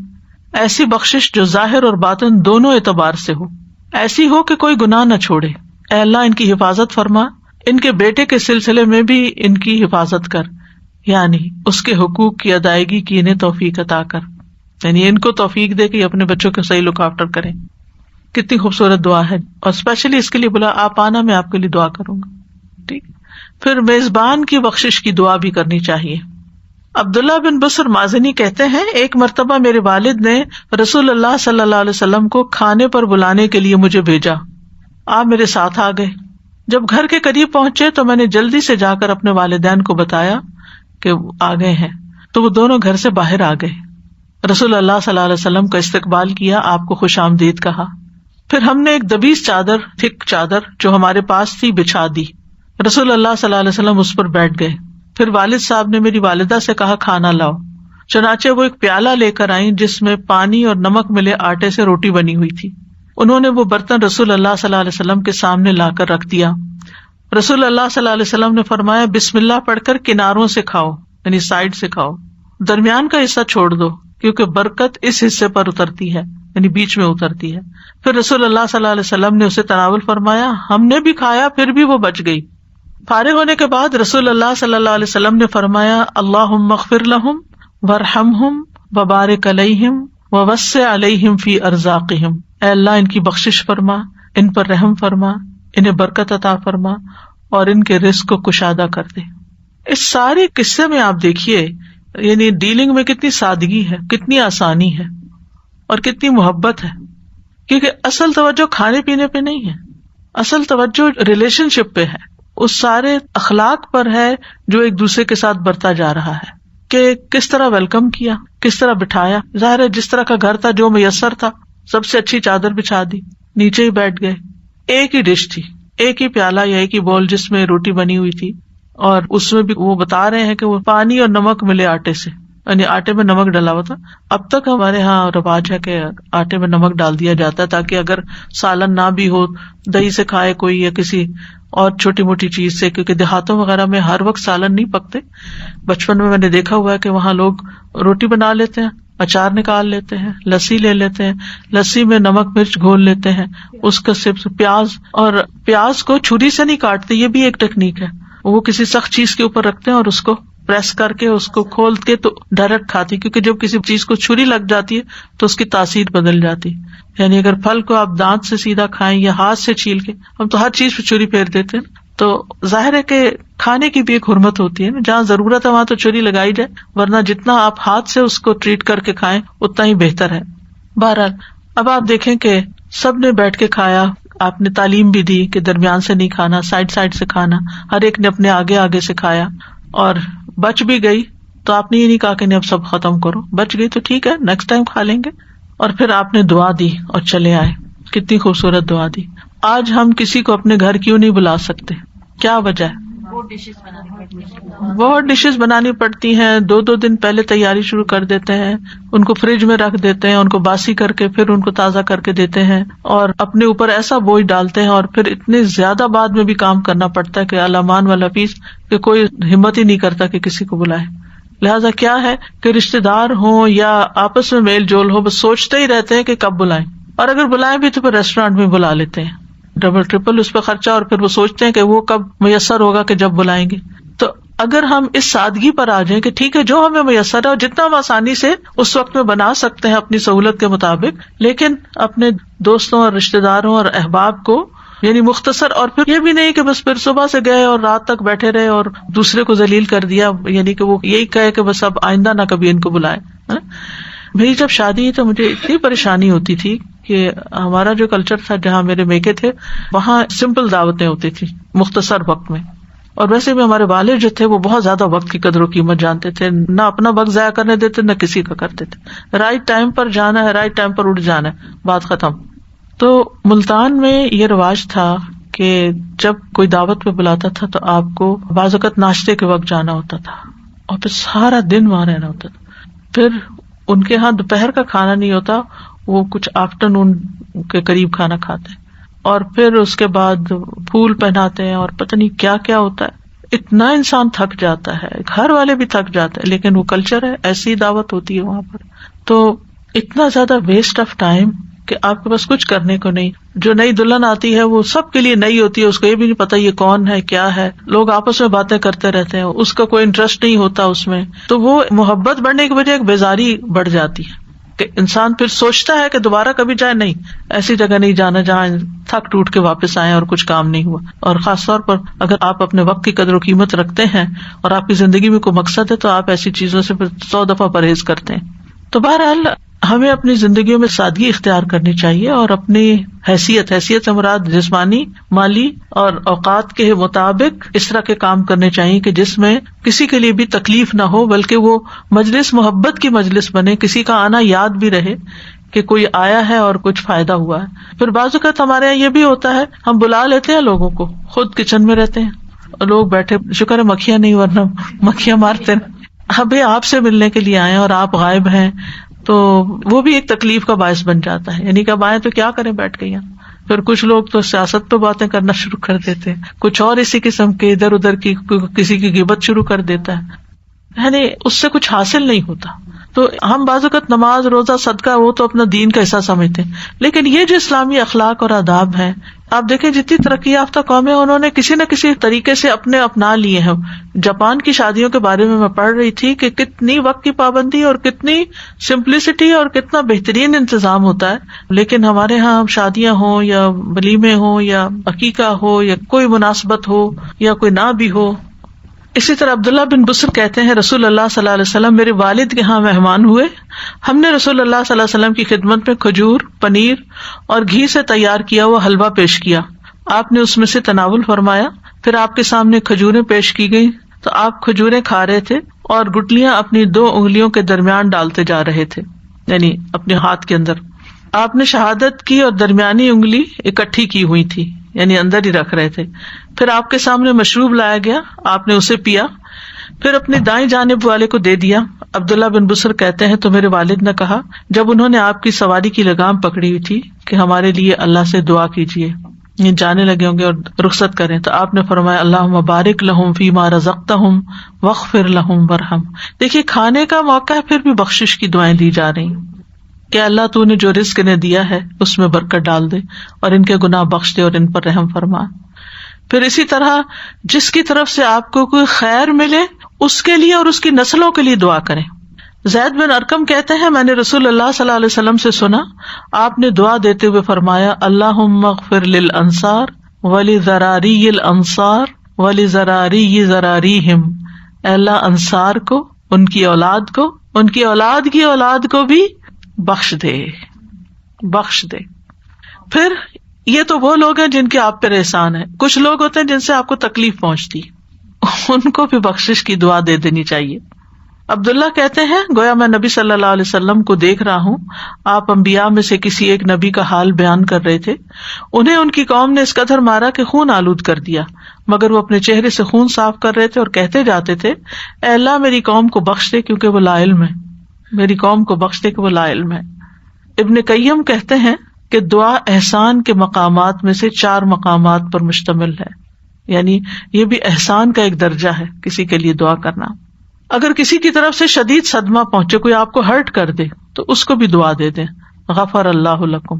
ایسی بخشش جو ظاہر اور باطن دونوں اعتبار سے ہو، ایسی ہو کہ کوئی گناہ نہ چھوڑے۔ اے اللہ ان کی حفاظت فرما، ان کے بیٹے کے سلسلے میں بھی ان کی حفاظت کر، یعنی اس کے حقوق کی ادائیگی کی انہیں توفیق عطا کر، یعنی ان کو توفیق دے کہ اپنے بچوں کے صحیح لک آفٹر کریں۔ کتنی خوبصورت دعا ہے، اور اسپیشلی اس کے لیے بولا آپ آنا، میں آپ کے لیے دعا کروں گا، ٹھیک۔ پھر میزبان کی بخشش کی دعا بھی کرنی چاہیے۔ عبداللہ بن بصر مازنی کہتے ہیں، ایک مرتبہ میرے والد نے رسول اللہ صلی اللہ علیہ وسلم کو کھانے پر بلانے کے لیے مجھے بھیجا، آپ میرے ساتھ آ گئے۔ جب گھر کے قریب پہنچے تو میں نے جلدی سے جا کر اپنے والدین کو بتایا کہ آ گئے ہیں، تو وہ دونوں گھر سے باہر آ گئے۔ رسول اللہ صلی اللہ علیہ وسلم کا استقبال کیا، آپ کو خوش آمدید کہا، پھر ہم نے ایک دبیس چادر، تھک چادر جو ہمارے پاس تھی بچھا دی. رسول اللہ صلی اللہ علیہ وسلم اس پر بیٹھ گئے. پھر والد صاحب نے میری والدہ سے کہا کھانا لاؤ. چنانچہ وہ ایک پیالہ لے کر آئیں جس میں پانی اور نمک ملے آٹے سے روٹی بنی ہوئی تھی. انہوں نے وہ برتن رسول اللہ صلی اللہ علیہ وسلم کے سامنے لا کر رکھ دیا. رسول اللہ صلی اللہ علیہ وسلم نے فرمایا بسم اللہ پڑھ کر کناروں سے کھاؤ، یعنی سائڈ سے کھاؤ، درمیان کا حصہ چھوڑ دو کیونکہ برکت اس حصے پر اترتی ہے، یعنی بیچ میں اترتی ہے. پھر رسول اللہ صلی اللہ علیہ وسلم نے اسے تناول فرمایا. ہم نے بھی کھایا پھر بھی وہ بچ گئی. فارغ ہونے کے بعد رسول اللہ صلی اللہ علیہ وسلم نے فرمایا اللہم اغفر لہم وارحمہم وبارک علیہم ووسع علیہم فی ارزاقہم. اے اللہ ان کی بخشش فرما، ان پر رحم فرما، انہیں برکت عطا فرما اور ان کے رزق کو کشادہ کر دے. اس سارے قصے میں آپ دیکھیے یعنی ڈیلنگ میں کتنی سادگی ہے، کتنی آسانی ہے اور کتنی محبت ہے، کیونکہ اصل توجہ کھانے پینے پہ نہیں ہے، اصل توجہ ریلیشن شپ پہ ہے، اس سارے اخلاق پر ہے جو ایک دوسرے کے ساتھ برتا جا رہا ہے کہ کس طرح ویلکم کیا، کس طرح بٹھایا. ظاہر ہے جس طرح کا گھر تھا، جو میسر تھا، سب سے اچھی چادر بچھا دی، نیچے ہی بیٹھ گئے. ایک ہی ڈش تھی، ایک ہی پیالہ یا ایک ہی بول جس میں روٹی بنی ہوئی تھی، اور اس میں بھی وہ بتا رہے ہیں کہ وہ پانی اور نمک ملے آٹے سے، یعنی آٹے میں نمک ڈلا ہوا تھا. اب تک ہمارے ہاں رواج ہے کہ آٹے میں نمک ڈال دیا جاتا ہے تاکہ اگر سالن نہ بھی ہو، دہی سے کھائے کوئی یا کسی اور چھوٹی موٹی چیز سے، کیونکہ دیہاتوں وغیرہ میں ہر وقت سالن نہیں پکتے. بچپن میں نے دیکھا ہوا ہے کہ وہاں لوگ روٹی بنا لیتے ہیں، اچار نکال لیتے ہیں، لسی لے لیتے ہیں، لسی میں نمک مرچ گھول لیتے ہیں، اس کا صرف پیاز کو چھری سے نہیں کاٹتے، یہ بھی ایک ٹیکنیک ہے. وہ کسی سخت چیز کے اوپر رکھتے ہیں اور اس کو پریس کر کے اس کو کھول کے تو ڈائریکٹ کھاتی، کیونکہ جب کسی چیز کو چھری لگ جاتی ہے تو اس کی تاثیر بدل جاتی. یعنی اگر پھل کو آپ دانت سے سیدھا کھائیں یا ہاتھ سے چھیل کے، ہم تو ہر چیز پہ چھری پھیر دیتے ہیں، تو ظاہر ہے کہ کھانے کی بھی ایک حرمت ہوتی ہے نا. جہاں ضرورت ہے وہاں تو چھری لگائی جائے، ورنہ جتنا آپ ہاتھ سے اس کو ٹریٹ کر کے کھائیں اتنا ہی بہتر ہے. بہرحال اب آپ دیکھیں کہ سب نے بیٹھ کے کھایا. آپ نے تعلیم بھی دی کہ درمیان سے نہیں کھانا، سائڈ سائڈ سے کھانا، ہر ایک نے اپنے آگے آگے سے کھایا. اور بچ بھی گئی تو آپ نے یہ نہیں کہا کہ نہیں اب سب ختم کرو، بچ گئی تو ٹھیک ہے نیکسٹ ٹائم کھا لیں گے. اور پھر آپ نے دعا دی اور چلے آئے. کتنی خوبصورت دعا دی. آج ہم کسی کو اپنے گھر کیوں نہیں بلا سکتے؟ کیا وجہ ہے؟ بہت ڈشز بنانی پڑتی ہیں، 2 دن پہلے تیاری شروع کر دیتے ہیں، ان کو فریج میں رکھ دیتے ہیں، ان کو باسی کر کے پھر ان کو تازہ کر کے دیتے ہیں، اور اپنے اوپر ایسا بوجھ ڈالتے ہیں، اور پھر اتنے زیادہ بعد میں بھی کام کرنا پڑتا ہے کہ الامان والا فیس کہ کوئی ہمت ہی نہیں کرتا کہ کسی کو بلائے. لہٰذا کیا ہے کہ رشتے دار ہوں یا آپس میں میل جول ہو، بس سوچتے ہی رہتے ہیں کہ کب بلائیں، اور اگر بلائیں بھی تو پھر ریسٹورینٹ میں بلا لیتے ہیں، ڈبل ٹرپل اس پہ خرچہ، اور پھر وہ سوچتے ہیں کہ وہ کب میسر ہوگا کہ جب بلائیں گے. تو اگر ہم اس سادگی پر آ جائیں کہ ٹھیک ہے جو ہمیں میسر ہے اور جتنا ہم آسانی سے اس وقت میں بنا سکتے ہیں اپنی سہولت کے مطابق، لیکن اپنے دوستوں اور رشتے داروں اور احباب کو یعنی مختصر، اور پھر یہ بھی نہیں کہ بس پھر صبح سے گئے اور رات تک بیٹھے رہے اور دوسرے کو ذلیل کر دیا، یعنی کہ وہ یہی کہے کہ بس اب آئندہ نہ کبھی ان کو بلائے. میری جب شادی ہوئی تو مجھے اتنی پریشانی ہوتی تھی کہ ہمارا جو کلچر تھا جہاں میرے میکے تھے وہاں سمپل دعوتیں ہوتی تھی مختصر وقت میں، اور ویسے بھی ہمارے والد جو تھے وہ بہت زیادہ وقت کی قدر و قیمت جانتے تھے، نہ اپنا وقت ضائع کرنے دیتے نہ کسی کا کرتے تھے. رائٹ ٹائم پر جانا ہے، رائٹ ٹائم پر اٹھ جانا ہے، بات ختم. تو ملتان میں یہ رواج تھا کہ جب کوئی دعوت پہ بلاتا تھا تو آپ کو بعض اوقات ناشتے کے وقت جانا ہوتا تھا اور پھر سارا دن وہاں رہنا ہوتا تھا. پھر ان کے ہاں دوپہر کا کھانا نہیں ہوتا، وہ کچھ آفٹر نون کے قریب کھانا کھاتے ہیں، اور پھر اس کے بعد پھول پہناتے ہیں اور پتہ نہیں کیا کیا ہوتا ہے. اتنا انسان تھک جاتا ہے، گھر والے بھی تھک جاتے ہیں، لیکن وہ کلچر ہے، ایسی دعوت ہوتی ہے وہاں پر. تو اتنا زیادہ ویسٹ آف ٹائم کہ آپ کے پاس کچھ کرنے کو نہیں. جو نئی دلہن آتی ہے وہ سب کے لیے نئی ہوتی ہے، اس کو یہ بھی نہیں پتا یہ کون ہے کیا ہے، لوگ آپس میں باتیں کرتے رہتے ہیں، اس کا کوئی انٹرسٹ نہیں ہوتا اس میں. تو وہ محبت بڑھنے کی وجہ ایک بیزاری بڑھ جاتی ہے کہ انسان پھر سوچتا ہے کہ دوبارہ کبھی جائے، نہیں ایسی جگہ نہیں جانا جہاں تھک ٹوٹ کے واپس آئے اور کچھ کام نہیں ہوا. اور خاص طور پر اگر آپ اپنے وقت کی قدر و قیمت رکھتے ہیں اور آپ کی زندگی میں کوئی مقصد ہے تو آپ ایسی چیزوں سے پھر 100 دفعہ پرہیز کرتے ہیں. تو بہرحال ہمیں اپنی زندگیوں میں سادگی اختیار کرنی چاہیے اور اپنی حیثیت سے مراد جسمانی، مالی اور اوقات کے مطابق اس طرح کے کام کرنے چاہیے کہ جس میں کسی کے لیے بھی تکلیف نہ ہو، بلکہ وہ مجلس محبت کی مجلس بنے، کسی کا آنا یاد بھی رہے، کہ کوئی آیا ہے اور کچھ فائدہ ہوا ہے. پھر بعض اوقات ہمارے یہاں یہ بھی ہوتا ہے، ہم بلا لیتے ہیں لوگوں کو، خود کچن میں رہتے ہیں، لوگ بیٹھے، شکر ہے مکھیاں نہیں ورنہ مکھیاں مارتے ہیں. ابھی آپ سے ملنے کے لیے آئے اور آپ غائب ہیں تو وہ بھی ایک تکلیف کا باعث بن جاتا ہے. یعنی کب آئے تو کیا کریں بیٹھ کے یہاں. پھر کچھ لوگ تو سیاست پہ باتیں کرنا شروع کر دیتے ہیں، کچھ اور اسی قسم کے ادھر ادھر کی کسی کی غیبت شروع کر دیتا ہے، یعنی اس سے کچھ حاصل نہیں ہوتا. تو ہم بعض اوقات نماز روزہ صدقہ وہ تو اپنا دین کا حصہ سمجھتے ہیں، لیکن یہ جو اسلامی اخلاق اور آداب ہیں، آپ دیکھیں جتنی ترقی یافتہ قومیں انہوں نے کسی نہ کسی طریقے سے اپنا لیے ہیں. جاپان کی شادیوں کے بارے میں پڑھ رہی تھی کہ کتنی وقت کی پابندی اور کتنی سمپلسٹی اور کتنا بہترین انتظام ہوتا ہے، لیکن ہمارے ہاں شادیاں ہوں یا ولیمے ہوں یا عقیقہ ہو یا کوئی مناسبت ہو یا کوئی نہ بھی ہو. اسی طرح عبداللہ بن بسر کہتے ہیں رسول اللہ صلی اللہ علیہ وسلم میرے والد کے ہاں مہمان ہوئے، ہم نے رسول اللہ صلی اللہ علیہ وسلم کی خدمت میں کھجور، پنیر اور گھی سے تیار کیا ہوا حلوہ پیش کیا. آپ نے اس میں سے تناول فرمایا، پھر آپ کے سامنے کھجوریں پیش کی گئی تو آپ کھجوریں کھا رہے تھے اور گٹلیاں اپنی 2 انگلیوں کے درمیان ڈالتے جا رہے تھے، یعنی اپنے ہاتھ کے اندر. آپ نے شہادت کی اور درمیانی انگلی اکٹھی کی ہوئی تھی، یعنی اندر ہی رکھ رہے تھے. پھر آپ کے سامنے مشروب لایا گیا، آپ نے اسے پیا، پھر اپنی دائیں جانب والے کو دے دیا. عبداللہ بن بسر کہتے ہیں تو میرے والد نے کہا جب انہوں نے آپ کی سواری کی لگام پکڑی ہوئی تھی کہ ہمارے لیے اللہ سے دعا کیجیے، یہ جانے لگے ہوں گے اور رخصت کریں، تو آپ نے فرمایا اللہم بارک لہم فیما رزقتہم واغفر لہم وارحم. دیکھیے کھانے کا موقع ہے، پھر بھی بخشش کی دعائیں دی جا رہی کہ اللہ تو نے جو رزق انہیں دیا ہے اس میں برکت ڈال دے اور ان کے گناہ بخش دے اور ان پر رحم فرما. پھر اسی طرح جس کی طرف سے آپ کو کوئی خیر ملے اس کے لیے اور اس کی نسلوں کے لیے دعا کریں. زید بن ارقم کہتے ہیں میں نے رسول اللہ صلی اللہ علیہ وسلم سے سنا، آپ نے دعا دیتے ہوئے فرمایا اللہم اغفر للانصار ولذراریی الانصار ولذراریی ذراریہم. اے اللہ انصار کو، ان کی اولاد کو، ان کی اولاد کی اولاد کو بھی بخش دے، بخش دے. پھر یہ تو وہ لوگ ہیں جن کے آپ پر احسان ہے، کچھ لوگ ہوتے ہیں جن سے آپ کو تکلیف پہنچتی، ان کو بھی بخشش کی دعا دے دینی چاہیے. عبداللہ کہتے ہیں گویا میں نبی صلی اللہ علیہ وسلم کو دیکھ رہا ہوں، آپ انبیاء میں سے کسی ایک نبی کا حال بیان کر رہے تھے. انہیں ان کی قوم نے اس قدر مارا کہ خون آلود کر دیا، مگر وہ اپنے چہرے سے خون صاف کر رہے تھے اور کہتے جاتے تھے اے اللہ میری قوم کو بخش دے کیونکہ وہ لا علم ہے، میری قوم کو بخش دے کہ وہ لا علم ہے. ابن قیم کہتے ہیں کہ دعا احسان کے مقامات میں سے 4 مقامات پر مشتمل ہے، یعنی یہ بھی احسان کا ایک درجہ ہے کسی کے لیے دعا کرنا. اگر کسی کی طرف سے شدید صدمہ پہنچے، کوئی آپ کو ہرٹ کر دے تو اس کو بھی دعا دے دیں غفر اللہ لکم.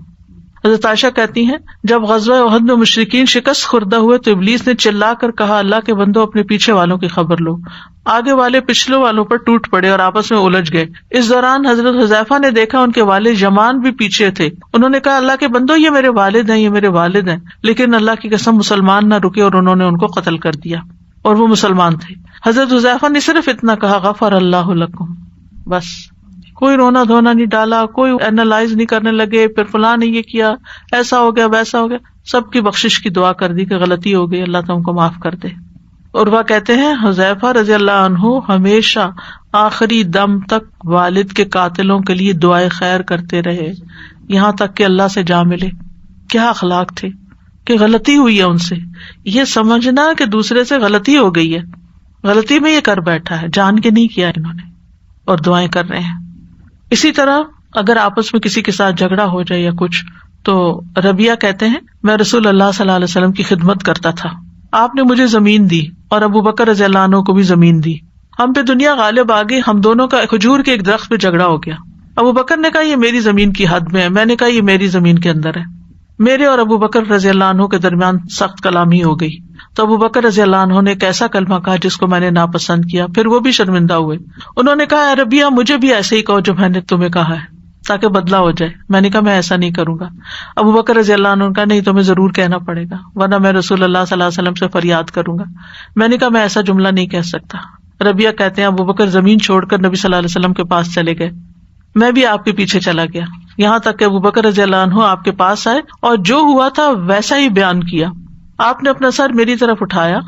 حضرت عائشہ کہتی ہیں جب غزوہ احد میں مشرکین شکست خوردہ ہوئے تو ابلیس نے چلا کر کہا اللہ کے بندو اپنے پیچھے والوں کی خبر لو. آگے والے پچھلے والوں پر ٹوٹ پڑے اور آپس میں الجھ گئے. اس دوران حضرت حذیفہ نے دیکھا ان کے والد یمان بھی پیچھے تھے. انہوں نے کہا اللہ کے بندو یہ میرے والد ہیں، یہ میرے والد ہیں، لیکن اللہ کی قسم مسلمان نہ رکے اور انہوں نے ان کو قتل کر دیا اور وہ مسلمان تھے. حضرت حذیفہ نے صرف اتنا کہا غفر اللہ لکم، بس کوئی رونا دھونا نہیں ڈالا، کوئی اینالائز نہیں کرنے لگے پھر فلاں نے یہ کیا، ایسا ہو گیا ویسا ہو گیا. سب کی بخشش کی دعا کر دی کہ غلطی ہو گئی، اللہ تم کو معاف کر دے. اور وہ کہتے ہیں حذیفہ رضی اللہ عنہ ہمیشہ آخری دم تک والد کے قاتلوں کے لیے دعائیں خیر کرتے رہے یہاں تک کہ اللہ سے جا ملے. کیا اخلاق تھے کہ غلطی ہوئی ہے ان سے، یہ سمجھنا کہ دوسرے سے غلطی ہو گئی ہے، غلطی میں یہ کر بیٹھا ہے، جان کے نہیں کیا انہوں نے، اور دعائیں کر رہے ہیں. اسی طرح اگر آپس میں کسی کے ساتھ جھگڑا ہو جائے یا کچھ تو ربیہ کہتے ہیں میں رسول اللہ صلی اللہ علیہ وسلم کی خدمت کرتا تھا، آپ نے مجھے زمین دی اور ابو بکر رضی اللہ عنہ کو بھی زمین دی. ہم پہ دنیا غالب آ گئی، ہم دونوں کا کھجور کے ایک درخت پہ جھگڑا ہو گیا. ابو بکر نے کہا یہ میری زمین کی حد میں ہے، میں نے کہا یہ میری زمین کے اندر ہے. میرے اور ابو بکر رضی اللہ عنہ کے درمیان سخت کلامی ہو گئی تو ابو بکر رضی اللہ عنہ نے ایک ایسا کلمہ کہا جس کو میں نے ناپسند کیا، پھر وہ بھی شرمندہ ہوئے. انہوں نے کہا اے ربیہ مجھے بھی ایسے ہی کہو جو میں نے تمہیں کہا ہے تاکہ بدلہ ہو جائے. میں نے کہا میں ایسا نہیں کروں گا. ابو بکر رضی اللہ عنہ نے کہا نہیں تمہیں ضرور کہنا پڑے گا ورنہ میں رسول اللہ صلی اللہ علیہ وسلم سے فریاد کروں گا. میں نے کہا میں ایسا جملہ نہیں کہہ سکتا. ربیہ کہتے ہیں ابو بکر زمین چھوڑ کر نبی صلی اللہ علیہ وسلم کے پاس چلے گئے، میں بھی آپ کے پیچھے چلا گیا یہاں تک کہ ابو بکر رضی اللہ عنہ آپ کے پاس آئے اور جو ہوا تھا ویسا ہی بیان کیا. آپ نے اپنا سر میری طرف اٹھایا،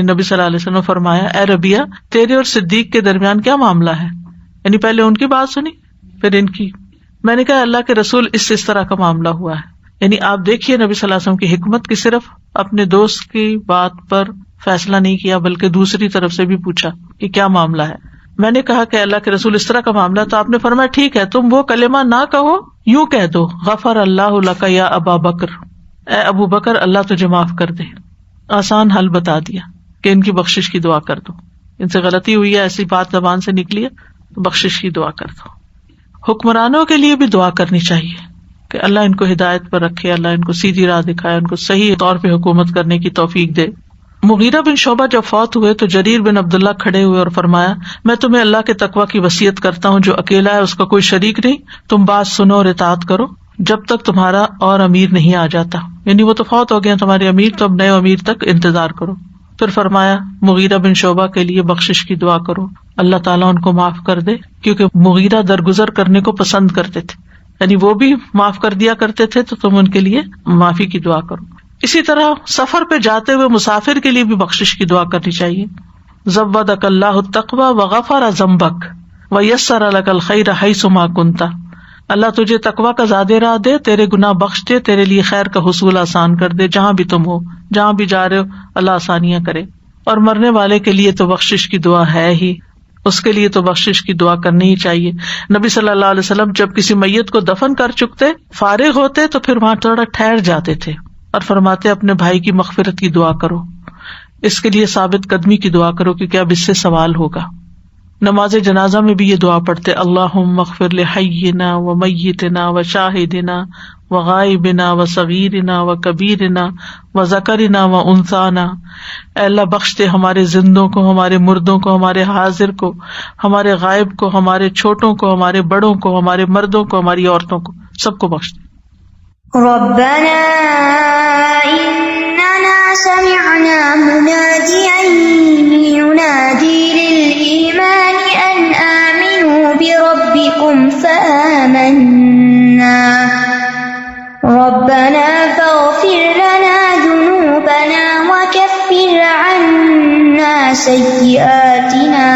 نبی صلی اللہ علیہ وسلم فرمایا اے ربیہ تیرے اور صدیق کے درمیان کیا معاملہ ہے، یعنی پہلے ان کی بات سنی پھر ان کی. میں نے کہا اللہ کے رسول اس طرح کا معاملہ ہوا ہے. یعنی آپ دیکھیے نبی صلی اللہ علیہ وسلم کی حکمت کی صرف اپنے دوست کی بات پر فیصلہ نہیں کیا بلکہ دوسری طرف سے بھی پوچھا کہ کیا معاملہ ہے. میں نے کہا کہ اللہ کے رسول اس طرح کا معاملہ, تو آپ نے فرمایا ٹھیک ہے تم وہ کلمہ نہ کہو, یوں کہہ دو غفر اللہ لک یا ابا بکر, اے ابو بکر اللہ تجھے معاف کر دے. آسان حل بتا دیا کہ ان کی بخشش کی دعا کر دو, ان سے غلطی ہوئی ہے, ایسی بات زبان سے نکلی ہے تو بخشش کی دعا کر دو. حکمرانوں کے لیے بھی دعا کرنی چاہیے کہ اللہ ان کو ہدایت پر رکھے, اللہ ان کو سیدھی راہ دکھائے, ان کو صحیح طور پہ حکومت کرنے کی توفیق دے. مغیرہ بن شعبہ جب فوت ہوئے تو جریر بن عبداللہ کھڑے ہوئے اور فرمایا میں تمہیں اللہ کے تقوی کی وصیت کرتا ہوں, جو اکیلا ہے اس کا کوئی شریک نہیں, تم بات سنو اور اطاعت کرو جب تک تمہارا اور امیر نہیں آ جاتا. یعنی وہ تو فوت ہو گئے تمہارے امیر, تو اب نئے امیر تک انتظار کرو. پھر فرمایا مغیرہ بن شعبہ کے لیے بخشش کی دعا کرو, اللہ تعالیٰ ان کو معاف کر دے, کیونکہ مغیرہ درگزر کرنے کو پسند کرتے تھے, یعنی وہ بھی معاف کر دیا کرتے تھے, تو تم ان کے لیے معافی کی دعا کرو. اسی طرح سفر پہ جاتے ہوئے مسافر کے لیے بھی بخشش کی دعا کرنی چاہیے. زودک اللہ التقوی وغفر ذنبک ویسر لک الخیر حیث ما کنت, اللہ تجھے تقوی کا زیادہ راہ دے, تیرے گناہ بخش دے, تیرے لیے خیر کا حصول آسان کر دے, جہاں بھی تم ہو, جہاں بھی جا رہے ہو اللہ آسانیاں کرے. اور مرنے والے کے لیے تو بخشش کی دعا ہے ہی, اس کے لیے تو بخشش کی دعا کرنی ہی چاہیے. نبی صلی اللہ علیہ وسلم جب کسی میت کو دفن کر چکتے, فارغ ہوتے تو پھر وہاں تھوڑا ٹھہر جاتے تھے اور فرماتے اپنے بھائی کی مغفرت کی دعا کرو, اس کے لیے ثابت قدمی کی دعا کرو, کیونکہ اب اس سے سوال ہوگا. نماز جنازہ میں بھی یہ دعا پڑھتے اللہم اغفر لحینا و میتنا و شاہدنا و غائبنا و صغیرنا و کبیرنا و ذکرنا و انثانا, اے اللہ بخش دے ہمارے زندوں کو, ہمارے مردوں کو, ہمارے حاضر کو, ہمارے غائب کو, ہمارے چھوٹوں کو, ہمارے بڑوں کو, ہمارے مردوں کو, ہماری عورتوں کو, سب کو بخش دے. ربنا اننا سمعنا منادیا ينادي للإيمان أن آمنوا بربكم فآمنا ربنا فاغفر لنا ذنوبنا وكفر عنا سيئاتنا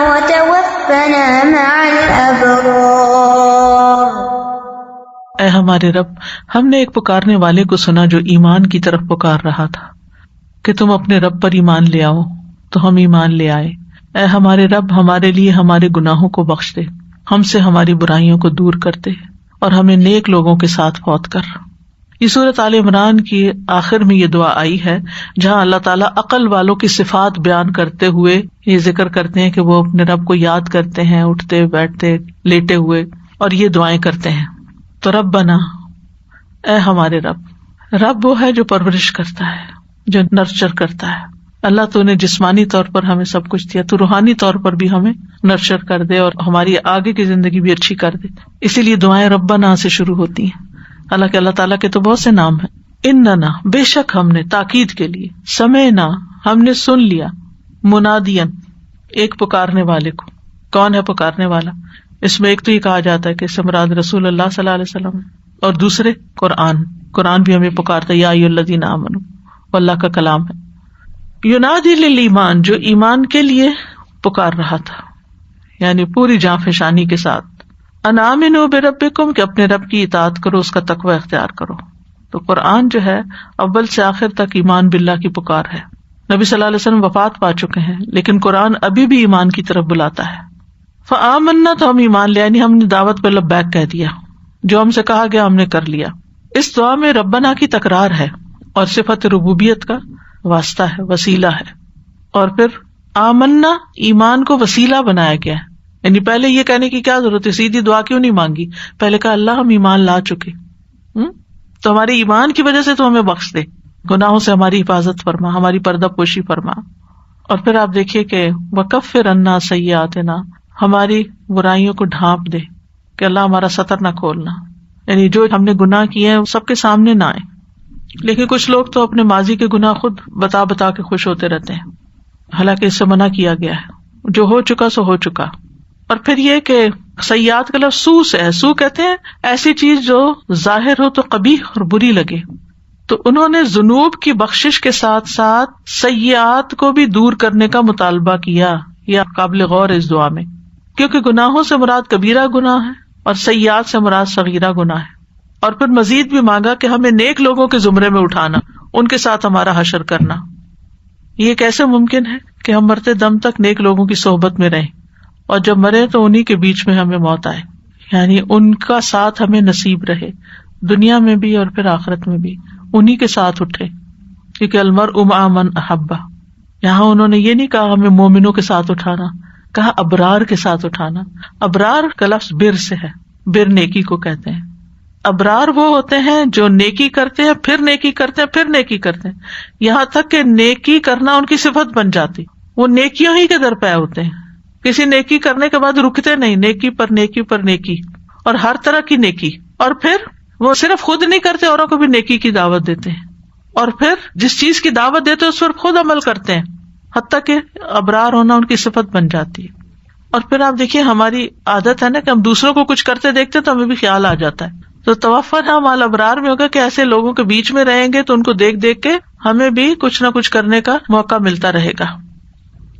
وتوفنا مع الأبرار. اے ہمارے رب, ہم نے ایک پکارنے والے کو سنا جو ایمان کی طرف پکار رہا تھا کہ تم اپنے رب پر ایمان لے آؤ, تو ہم ایمان لے آئے. اے ہمارے رب, ہمارے لیے ہمارے گناہوں کو بخش دے, ہم سے ہماری برائیوں کو دور کر دے, اور ہمیں نیک لوگوں کے ساتھ فوت کر. یہ سورۃ آل عمران کی آخر میں یہ دعا آئی ہے جہاں اللہ تعالیٰ عقل والوں کی صفات بیان کرتے ہوئے یہ ذکر کرتے ہیں کہ وہ اپنے رب کو یاد کرتے ہیں اٹھتے بیٹھتے لیٹے ہوئے, اور یہ دعائیں کرتے ہیں. تو ربنا, اے ہمارے رب, رب وہ ہے جو پرورش کرتا ہے, جو نرچر کرتا ہے. اللہ تو نے جسمانی طور پر ہمیں سب کچھ دیا, تو روحانی طور پر بھی ہمیں نرچر کر دے اور ہماری آگے کی زندگی بھی اچھی کر دے. اسی لیے دعائیں ربنا سے شروع ہوتی ہیں. حالانکہ اللہ تعالیٰ کے تو بہت سے نام ہیں. اننا, بے شک ہم نے, تاکید کے لیے. سمعنا, ہم نے سن لیا. منادین, ایک پکارنے والے کو. کون ہے پکارنے والا؟ اس میں ایک تو یہ کہا جاتا ہے کہ اس سے مراد رسول اللہ صلی اللہ علیہ وسلم, اور دوسرے قرآن بھی ہمیں پکارتا ہے, یا ایھا الذین آمنوا, وہ اللہ کا کلام ہے. ینادی للایمان, جو ایمان کے لیے پکار رہا تھا, یعنی پوری جاں فشانی کے ساتھ. ان آمنوا بربکم, کہ اپنے رب کی اطاعت کرو, اس کا تقوی اختیار کرو. تو قرآن جو ہے اول سے آخر تک ایمان باللہ کی پکار ہے. نبی صلی اللہ علیہ وسلم وفات پا چکے ہیں لیکن قرآن ابھی بھی ایمان کی طرف بلاتا ہے. فآمنا, تو ہم ایمان لے, یعنی ہم نے دعوت پہ لبیک کہہ دیا, جو ہم سے کہا گیا ہم نے کر لیا. اس دعا میں ربنا کی تکرار ہے اور صفت ربوبیت کا واسطہ ہے, وسیلہ ہے. اور پھر آمنا, ایمان کو وسیلہ بنایا گیا ہے. یعنی پہلے یہ کہنے کی کیا ضرورت ہے, سیدھی دعا کیوں نہیں مانگی, پہلے کہا اللہ ہم ایمان لا چکے, تو ہمارے ایمان کی وجہ سے تو ہمیں بخش دے, گناہوں سے ہماری حفاظت فرما, ہماری پردہ پوشی فرما. اور پھر آپ دیکھیے کہ وکفر عنا سیئاتنا, ہماری برائیوں کو ڈھانپ دے, کہ اللہ ہمارا ستر نہ کھولنا, یعنی جو ہم نے گناہ کیے ہیں سب کے سامنے نہ آئے. لیکن کچھ لوگ تو اپنے ماضی کے گناہ خود بتا بتا کے خوش ہوتے رہتے ہیں, حالانکہ اس سے منع کیا گیا ہے, جو ہو چکا سو ہو چکا. اور پھر یہ کہ سیئات کا لفظ سو سے ہے, سو کہتے ہیں ایسی چیز جو ظاہر ہو تو قبیح اور بری لگے. تو انہوں نے ذنوب کی بخشش کے ساتھ ساتھ سیئات کو بھی دور کرنے کا مطالبہ کیا, یہ قابل غور ہے اس دعا میں. کیونکہ گناہوں سے مراد کبیرہ گناہ ہے اور سیئات سے مراد صغیرہ گناہ ہے. اور پھر مزید بھی مانگا کہ ہمیں نیک لوگوں کے زمرے میں اٹھانا، ان کے ساتھ ہمارا حشر کرنا. یہ کیسے ممکن ہے کہ ہم مرتے دم تک نیک لوگوں کی صحبت میں رہیں اور جب مرے تو انہی کے بیچ میں ہمیں موت آئے، یعنی ان کا ساتھ ہمیں نصیب رہے دنیا میں بھی اور پھر آخرت میں بھی، انہی کے ساتھ اٹھے. کیونکہ المرء مع من احب، یہاں انہوں نے یہ نہیں کہا ہمیں مومنوں کے ساتھ اٹھانا، کہا ابرار کے ساتھ اٹھانا. ابرار کا لفظ بر سے ہے، بر نیکی کو کہتے ہیں. ابرار وہ ہوتے ہیں جو نیکی کرتے ہیں پھر نیکی کرتے ہیں پھر نیکی کرتے ہیں، یہاں تک کہ نیکی کرنا ان کی صفت بن جاتی. وہ نیکیوں ہی کے درپے ہوتے ہیں، کسی نیکی کرنے کے بعد رکتے نہیں، نیکی پر نیکی پر نیکی اور ہر طرح کی نیکی. اور پھر وہ صرف خود نہیں کرتے، اوروں کو بھی نیکی کی دعوت دیتے ہیں، اور پھر جس چیز کی دعوت دیتے ہیں اس پر خود عمل کرتے ہیں، حتیٰ کہ ابرار ہونا ان کی صفت بن جاتی ہے. اور پھر آپ دیکھیے ہماری عادت ہے نا کہ ہم دوسروں کو کچھ کرتے دیکھتے تو ہمیں بھی خیال آ جاتا ہے. تو توفنا مع الابرار میں ہوگا کہ ایسے لوگوں کے بیچ میں رہیں گے تو ان کو دیکھ دیکھ کے ہمیں بھی کچھ نہ کچھ کرنے کا موقع ملتا رہے گا.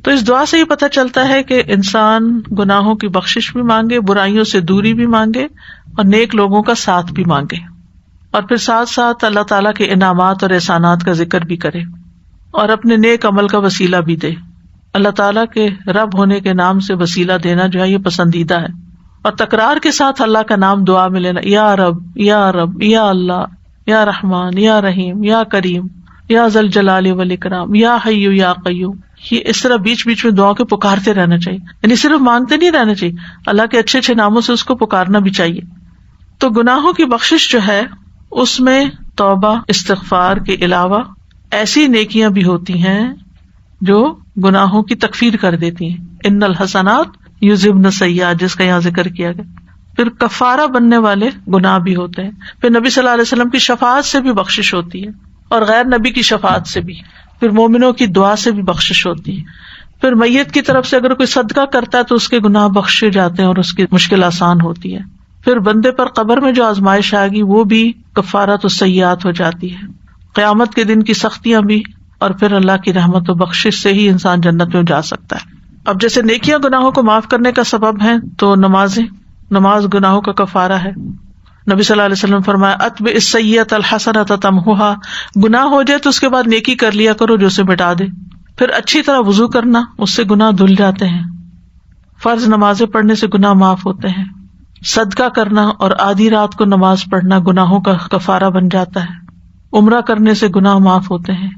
تو اس دعا سے یہ پتہ چلتا ہے کہ انسان گناہوں کی بخشش بھی مانگے، برائیوں سے دوری بھی مانگے اور نیک لوگوں کا ساتھ بھی مانگے، اور پھر ساتھ ساتھ اللہ تعالیٰ کے انعامات اور احسانات کا ذکر بھی کرے اور اپنے نیک عمل کا وسیلہ بھی دے. اللہ تعالیٰ کے رب ہونے کے نام سے وسیلہ دینا جو ہے یہ پسندیدہ ہے، اور تکرار کے ساتھ اللہ کا نام دعا میں لینا، یا رب یا رب یا اللہ یا رحمان یا رحیم یا کریم یا ذل جلال والاکرام یا حی یا قیوم. یہ اس طرح بیچ بیچ میں دعاؤں کے پکارتے رہنا چاہیے، یعنی صرف مانگتے نہیں رہنا چاہیے، اللہ کے اچھے اچھے ناموں سے اس کو پکارنا بھی چاہیے. تو گناہوں کی بخشش جو ہے اس میں توبہ استغفار کے علاوہ ایسی نیکیاں بھی ہوتی ہیں جو گناہوں کی تکفیر کر دیتی ہیں. ان الحسنات یذہبن السیئات جس کا یہاں ذکر کیا گیا. پھر کفارہ بننے والے گناہ بھی ہوتے ہیں. پھر نبی صلی اللہ علیہ وسلم کی شفاعت سے بھی بخشش ہوتی ہے اور غیر نبی کی شفاعت سے بھی. پھر مومنوں کی دعا سے بھی بخشش ہوتی ہے. پھر میت کی طرف سے اگر کوئی صدقہ کرتا ہے تو اس کے گناہ بخشے جاتے ہیں اور اس کی مشکل آسان ہوتی ہے. پھر بندے پر قبر میں جو آزمائش آئے گی وہ بھی کفارۃ السیئات ہو جاتی ہے. قیامت کے دن کی سختیاں بھی، اور پھر اللہ کی رحمت و بخشش سے ہی انسان جنت میں جا سکتا ہے. اب جیسے نیکیاں گناہوں کو معاف کرنے کا سبب ہیں تو نماز گناہوں کا کفارہ ہے. نبی صلی اللہ علیہ وسلم فرمایا اتبع السیئۃ الحسنۃ تمحوها، گناہ ہو جائے تو اس کے بعد نیکی کر لیا کرو جو اسے مٹا دے. پھر اچھی طرح وضو کرنا، اس سے گناہ دھل جاتے ہیں. فرض نمازیں پڑھنے سے گناہ معاف ہوتے ہیں. صدقہ کرنا اور آدھی رات کو نماز پڑھنا گناہوں کا کفارہ بن جاتا ہے. عمرہ کرنے سے گناہ معاف ہوتے ہیں.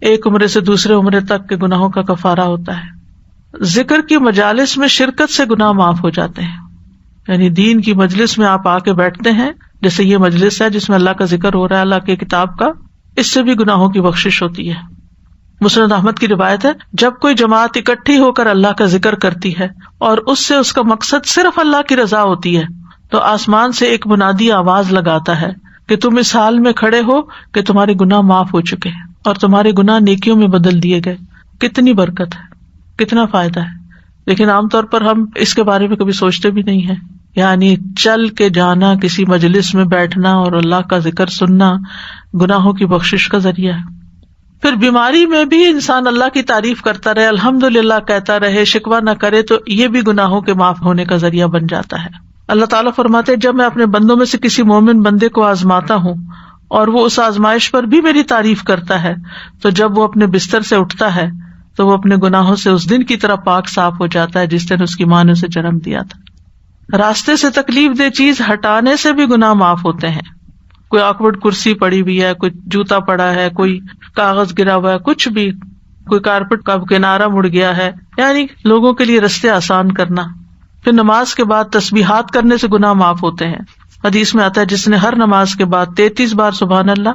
ایک عمرے سے دوسرے عمرے تک کے گناہوں کا کفارہ ہوتا ہے. ذکر کی مجالس میں شرکت سے گناہ معاف ہو جاتے ہیں، یعنی دین کی مجلس میں آپ آ کے بیٹھتے ہیں، جیسے یہ مجلس ہے جس میں اللہ کا ذکر ہو رہا ہے، اللہ کی کتاب کا، اس سے بھی گناہوں کی بخشش ہوتی ہے. مسند احمد کی روایت ہے جب کوئی جماعت اکٹھی ہو کر اللہ کا ذکر کرتی ہے اور اس سے اس کا مقصد صرف اللہ کی رضا ہوتی ہے تو آسمان سے ایک منادی آواز لگاتا ہے کہ تم اس حال میں کھڑے ہو کہ تمہارے گناہ معاف ہو چکے ہیں اور تمہارے گناہ نیکیوں میں بدل دیے گئے. کتنی برکت ہے، کتنا فائدہ ہے. لیکن عام طور پر ہم اس کے بارے میں کبھی سوچتے بھی نہیں ہیں. یعنی چل کے جانا، کسی مجلس میں بیٹھنا اور اللہ کا ذکر سننا گناہوں کی بخشش کا ذریعہ ہے. پھر بیماری میں بھی انسان اللہ کی تعریف کرتا رہے، الحمدللہ کہتا رہے، شکوہ نہ کرے تو یہ بھی گناہوں کے معاف ہونے کا ذریعہ بن جاتا ہے. اللہ تعالیٰ فرماتے ہیں جب میں اپنے بندوں میں سے کسی مومن بندے کو آزماتا ہوں اور وہ اس آزمائش پر بھی میری تعریف کرتا ہے تو جب وہ اپنے بستر سے اٹھتا ہے تو وہ اپنے گناہوں سے اس دن کی طرح پاک صاف ہو جاتا ہے جس دن اس کی ماں نے اسے جنم دیا تھا. راستے سے تکلیف دہ چیز ہٹانے سے بھی گناہ معاف ہوتے ہیں. کوئی آکورڈ کرسی پڑی ہوئی ہے، کوئی جوتا پڑا ہے، کوئی کاغذ گرا ہوا ہے، کچھ بھی، کوئی کارپیٹ کا کنارہ مڑ گیا ہے، یعنی لوگوں کے لیے رستے آسان کرنا. پھر نماز کے بعد تسبیحات کرنے سے گناہ معاف ہوتے ہیں. حدیث میں آتا ہے جس نے ہر نماز کے بعد 33 بار سبحان اللہ،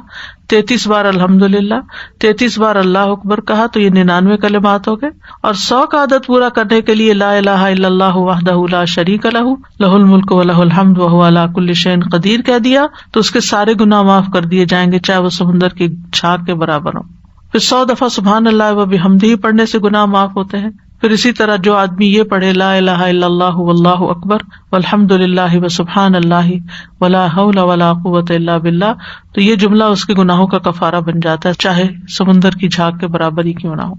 33 بار الحمدللہ، 33 بار اللہ اکبر کہا تو یہ 99 کلمات ہو گئے، اور 100 کا عدد پورا کرنے کے لیے لا الہ الا اللہ وحدہ لا شریک لہ لہ الملک ولہ الحمد وہو علی کل شیء قدیر کہہ دیا تو اس کے سارے گناہ معاف کر دیے جائیں گے چاہے وہ سمندر کی جھاگ کے برابر ہوں. پھر 100 دفعہ سبحان اللہ و بحمدہ پڑھنے سے گناہ معاف ہوتے ہیں. پھر اسی طرح جو آدمی یہ پڑھے لا الہ الا اللہ واللہ اکبر والحمد للہ وسبحان اللہ ولا حول ولا قوۃ الا باللہ تو یہ جملہ اس کے گناہوں کا کفارہ بن جاتا ہے چاہے سمندر کی جھاگ کے برابر ہی کیوں نہ ہو.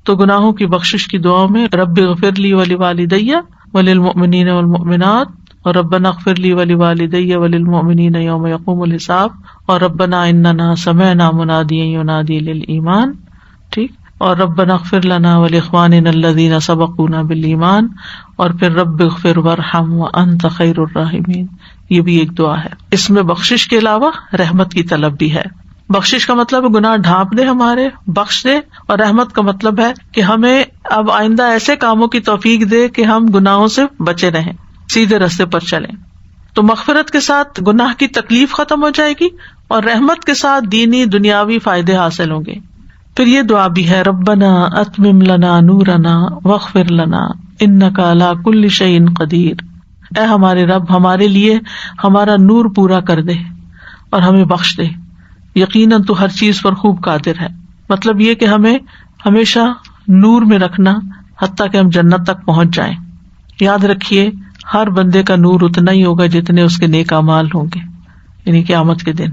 تو گناہوں کی بخشش کی دعاؤں میں رب اغفر لی ولوالدی وللمؤمنین والمؤمنات اور ربنا اغفر لی ولوالدی وللمؤمنین یوم یقوم الحساب اور ربنا اننا سمعنا منادیا ینادی للایمان. ٹھیک. اور ربنا اغفر لنا ولاخواننا الذین سبقونا بالایمان اور پھر رب اغفر وارحم وانت خیر الراحمین. یہ بھی ایک دعا ہے. اس میں بخشش کے علاوہ رحمت کی طلب بھی ہے. بخشش کا مطلب ہے گناہ ڈھانپ دے ہمارے، بخش دے، اور رحمت کا مطلب ہے کہ ہمیں اب آئندہ ایسے کاموں کی توفیق دے کہ ہم گناہوں سے بچے رہیں، سیدھے راستے پر چلیں. تو مغفرت کے ساتھ گناہ کی تکلیف ختم ہو جائے گی اور رحمت کے ساتھ دینی دنیاوی فائدے حاصل ہوں گے. پھر یہ دعا بھی ہے ربنا اتمم لنا نورنا واغفر لنا انک علی کل شیء قدیر. اے ہمارے رب، ہمارے لیے ہمارا نور پورا کر دے اور ہمیں بخش دے، یقیناً تو ہر چیز پر خوب قادر ہے. مطلب یہ کہ ہمیں ہمیشہ نور میں رکھنا حتیٰ کہ ہم جنت تک پہنچ جائیں. یاد رکھیے ہر بندے کا نور اتنا ہی ہوگا جتنے اس کے نیک اعمال ہوں گے، یعنی قیامت کے دن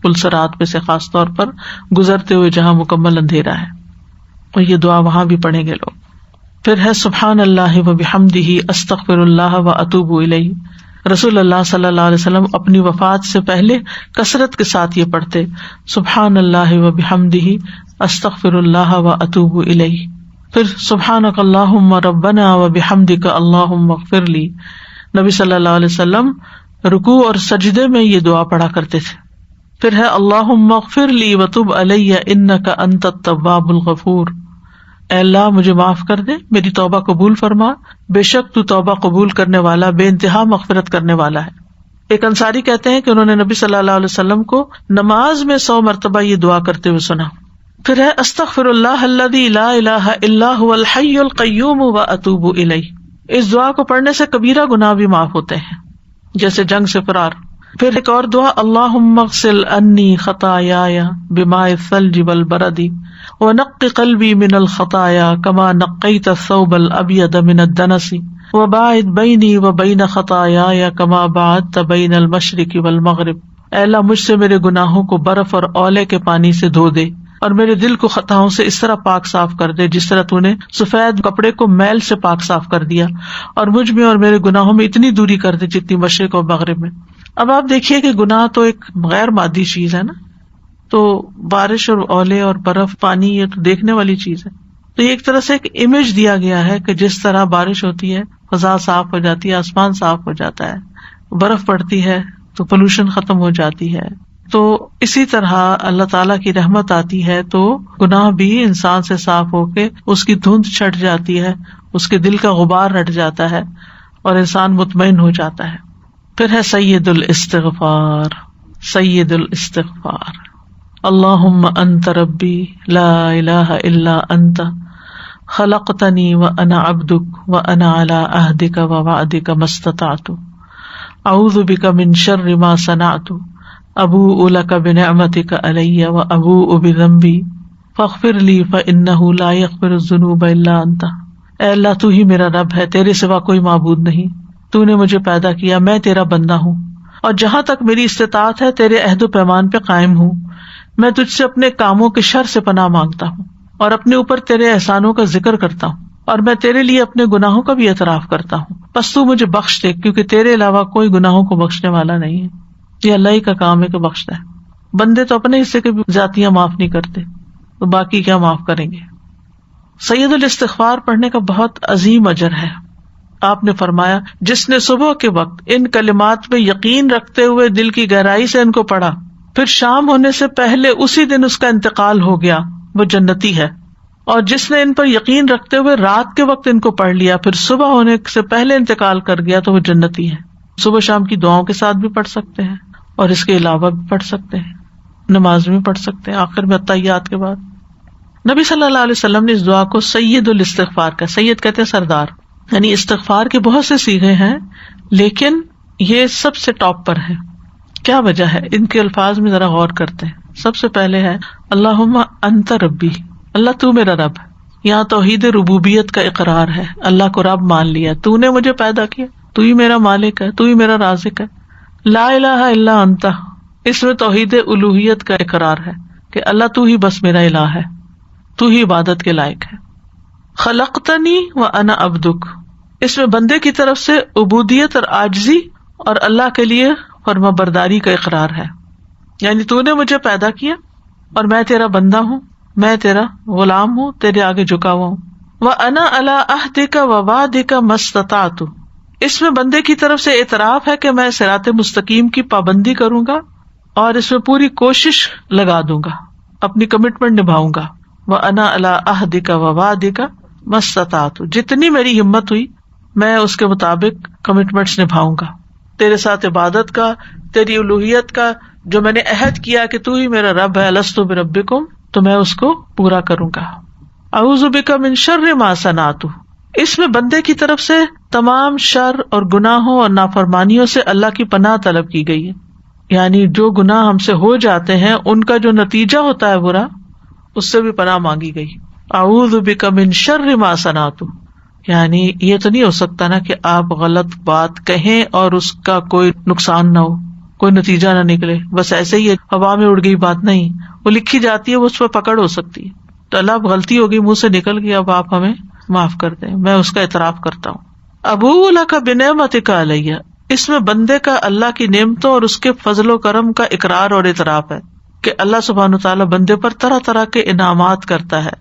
پلسرات پہ سے خاص طور پر گزرتے ہوئے جہاں مکمل اندھیرا ہے. اور یہ دعا وہاں بھی پڑھیں گے لوگ. پھر ہے سبحان اللہ وبحمدہ استغفر اللہ واتوب الیہ. رسول اللہ صلی اللہ علیہ وسلم اپنی وفات سے پہلے کثرت کے ساتھ یہ پڑھتے سبحان اللہ وبحمدہ استغفر اللہ واتوب الیہ. پھر سبحانک اللہم ربنا وبحمدک اللہم اغفر لی. نبی صلی اللہ علیہ وسلم رکوع اور سجدے میں یہ دعا پڑھا کرتے تھے. پھر ہے اللہم اغفر لی وتب علی انک انت التواب الغفور. اے اللہ مجھے معاف کر دے، میری توبہ قبول فرما، بے شک تو توبہ قبول کرنے والا، بے انتہا مغفرت کرنے والا ہے. ایک انصاری کہتے ہیں کہ انہوں نے نبی صلی اللہ علیہ وسلم کو نماز میں 100 مرتبہ یہ دعا کرتے ہوئے سنا. پھر ہے استغفر اللہ الذی لا الہ الا هو الحی القیوم واتوب الیہ. اس دعا کو پڑھنے سے کبیرہ گناہ بھی معاف ہوتے ہیں، جیسے جنگ سے فرار. پھر ایک اور دعا اللہم اغسل انی خطایای بماء الثلج والبرد ونق قلبی من الخطایا کما نقیت الثوب الابیض من الدنس وباعد بینی وبین خطایای کما باعدت بین المشرق والمغرب. اے اللہ مجھ سے میرے گناہوں کو برف اور اولے کے پانی سے دھو دے اور میرے دل کو خطاؤں سے اس طرح پاک صاف کر دے جس طرح تو نے سفید کپڑے کو میل سے پاک صاف کر دیا، اور مجھ میں اور میرے گناہوں میں اتنی دوری کر دے جتنی مشرق اور مغرب میں. اب آپ دیکھیے کہ گناہ تو ایک غیر مادی چیز ہے نا، تو بارش اور اولے اور برف پانی یہ تو دیکھنے والی چیز ہے. تو یہ ایک طرح سے ایک امیج دیا گیا ہے کہ جس طرح بارش ہوتی ہے فضا صاف ہو جاتی ہے، آسمان صاف ہو جاتا ہے، برف پڑتی ہے تو پولوشن ختم ہو جاتی ہے. تو اسی طرح اللہ تعالیٰ کی رحمت آتی ہے تو گناہ بھی انسان سے صاف ہو کے اس کی دھند چھٹ جاتی ہے، اس کے دل کا غبار ہٹ جاتا ہے اور انسان مطمئن ہو جاتا ہے. پھر ہے سید الاستغفار. سید الاستغفار اللہم انت ربی لا الہ الا انت خلقتنی وانا عبدک وانا علی عہدک ووعدک ما استطعت اعوذ بک من شر ما صنعت ابوء لک بنعمتک علی وابوء بذنبی فاغفر لی فانہ لا یغفر الذنوب الا انت. اے اللہ تو ہی میرا رب ہے، تیرے سوا کوئی معبود نہیں. تو نے مجھے پیدا کیا، میں تیرا بندہ ہوں، اور جہاں تک میری استطاعت ہے تیرے عہد و پیمان پہ قائم ہوں. میں تجھ سے اپنے کاموں کے شر سے پناہ مانگتا ہوں اور اپنے اوپر تیرے احسانوں کا ذکر کرتا ہوں، اور میں تیرے لیے اپنے گناہوں کا بھی اعتراف کرتا ہوں. بس تو مجھے بخش دے، کیونکہ تیرے علاوہ کوئی گناہوں کو بخشنے والا نہیں ہے. یہ اللہ ہی کا کام ہے کہ بخشتا ہے. بندے تو اپنے حصے کے بھی ذاتیاں معاف نہیں کرتے، تو باقی کیا معاف کریں گے. سید الاستغفار پڑھنے کا بہت عظیم اجر ہے. آپ نے فرمایا جس نے صبح کے وقت ان کلمات میں یقین رکھتے ہوئے دل کی گہرائی سے ان کو پڑھا، پھر شام ہونے سے پہلے اسی دن اس کا انتقال ہو گیا، وہ جنتی ہے. اور جس نے ان پر یقین رکھتے ہوئے رات کے وقت ان کو پڑھ لیا، پھر صبح ہونے سے پہلے انتقال کر گیا، تو وہ جنتی ہے. صبح شام کی دعاؤں کے ساتھ بھی پڑھ سکتے ہیں اور اس کے علاوہ بھی پڑھ سکتے ہیں، نماز میں پڑھ سکتے ہیں، آخر میں التحیات کے بعد. نبی صلی اللہ علیہ وسلم نے اس دعا کو سید الاستغفار کا، سید کہتے ہیں سردار، یعنی استغفار کے بہت سے صیغے ہیں لیکن یہ سب سے ٹاپ پر ہے. کیا وجہ ہے؟ ان کے الفاظ میں ذرا غور کرتے ہیں. سب سے پہلے ہے اللہم انت ربی، اللہ تو میرا رب ہے. یہاں توحید ربوبیت کا اقرار ہے، اللہ کو رب مان لیا، تو نے مجھے پیدا کیا، تو ہی میرا مالک ہے، تو ہی میرا رازق ہے. لا الہ الا انت، اس میں توحید الوہیت کا اقرار ہے کہ اللہ تو ہی بس میرا الہ ہے، تو ہی عبادت کے لائق ہے. خلقتنی وانا عبدک، اس میں بندے کی طرف سے عبودیت اور عاجزی اور اللہ کے لیے فرما برداری کا اقرار ہے، یعنی تو نے مجھے پیدا کیا اور میں تیرا بندہ ہوں، میں تیرا غلام ہوں، تیرے آگے جھکا ہوا ہوں۔ وَأَنَا عَلَىٰ عَهْدِكَ وَوَعْدِكَ مَا اسْتَطَعْتُ، اس میں بندے کی طرف سے اعتراف ہے کہ میں صراط مستقیم کی پابندی کروں گا اور اس میں پوری کوشش لگا دوں گا، اپنی کمٹمنٹ نبھاؤں گا۔ وَأَنَا عَلَىٰ عَهْدِكَ وَوَعْدِكَ مَا اسْتَطَعْتُ، جتنی میری ہمت ہوئی میں اس کے مطابق کمٹمنٹس نبھاؤں گا، تیرے ساتھ عبادت کا، تیری الوہیت کا، جو میں نے عہد کیا کہ تو ہی میرا رب ہے، لست بربکم، تو میں اس کو پورا کروں گا۔ اعوذ بک من شر ما صنعت، اس میں بندے کی طرف سے تمام شر اور گناہوں اور نافرمانیوں سے اللہ کی پناہ طلب کی گئی ہے، یعنی جو گناہ ہم سے ہو جاتے ہیں ان کا جو نتیجہ ہوتا ہے برا، اس سے بھی پناہ مانگی گئی۔ اعوذ بک من شر ما صنعت، یعنی یہ تو نہیں ہو سکتا نا کہ آپ غلط بات کہیں اور اس کا کوئی نقصان نہ ہو، کوئی نتیجہ نہ نکلے، بس ایسے ہی ہوا میں اڑ گئی بات نہیں، وہ لکھی جاتی ہے، وہ اس پہ پکڑ ہو سکتی ہے۔ تو اللہ اب غلطی ہوگی، منہ سے نکل گئی، اب آپ ہمیں معاف کر دیں، میں اس کا اعتراف کرتا ہوں۔ ابوء لک بنعمتک علیہ، اس میں بندے کا اللہ کی نعمتوں اور اس کے فضل و کرم کا اقرار اور اعتراف ہے کہ اللہ سبحانہ وتعالی بندے پر طرح طرح کے انعامات کرتا ہے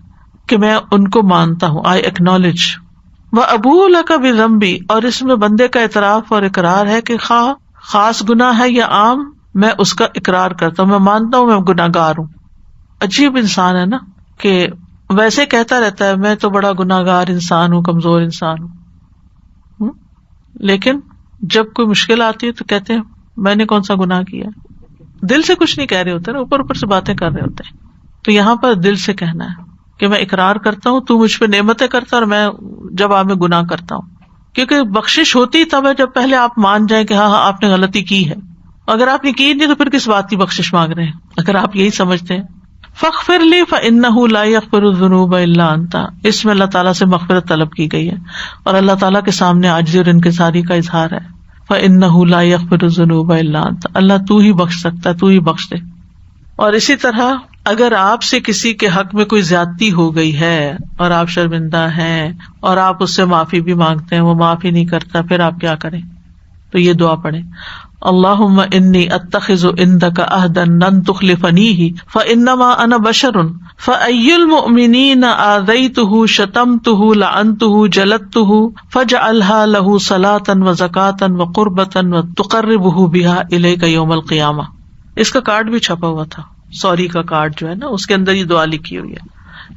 کہ میں ان کو مانتا ہوں، آئی ایکنالج۔ وَأَبُوءُ لَكَ بِذَنبِي، اور اس میں بندے کا اعتراف اور اقرار ہے کہ خاص گناہ ہے یا عام، میں اس کا اقرار کرتا ہوں، میں مانتا ہوں میں گناہگار ہوں۔ عجیب انسان ہے نا کہ ویسے کہتا رہتا ہے میں تو بڑا گناہگار انسان ہوں، کمزور انسان ہوں، لیکن جب کوئی مشکل آتی ہے تو کہتے ہیں میں نے کون سا گناہ کیا، دل سے کچھ نہیں کہہ رہے ہوتے نا، اوپر اوپر سے باتیں کر رہے ہوتے ہیں۔ تو یہاں پر دل سے کہنا ہے کہ میں اقرار کرتا ہوں تو مجھ پہ نعمتیں کرتا اور میں جب میں گناہ کرتا ہوں، کیونکہ بخشش ہوتی تب ہے جب پہلے آپ مان جائیں کہ ہاں آپ نے غلطی کی ہے، اگر آپ نے کی نہیں تو پھر کس بات کی بخشش مانگ رہے ہیں، اگر آپ یہی سمجھتے ہیں۔ فاغفر لی فإنہ لا یغفر الذنوب الا انت، اس میں اللہ تعالیٰ سے مغفرت طلب کی گئی ہے اور اللہ تعالیٰ کے سامنے عاجزی اور انکساری کا اظہار ہے۔ فإنہ لا یغفر الذنوب الا انت، اللہ تو ہی بخش سکتا ہے، تو ہی بخش دے۔ اور اسی طرح اگر آپ سے کسی کے حق میں کوئی زیادتی ہو گئی ہے اور آپ شرمندہ ہیں اور آپ اس سے معافی بھی مانگتے ہیں، وہ معافی نہیں کرتا، پھر آپ کیا کریں؟ تو یہ دعا پڑھیں، اللہم انی اتخذ عندک عہدا لن تخلفنیہ فانما انا بشر فای المؤمنین آذیتہ شتمتہ لعنتہ جلدتہ فاجعلها له صلاۃ وزکاۃ وقربۃ وتقربہ بہا الیک یوم القیامہ۔ اس کا کارڈ بھی چھپا ہوا تھا، سوری کا کارڈ جو ہے نا، اس کے اندر یہ دعا لکھی ہوئی ہے،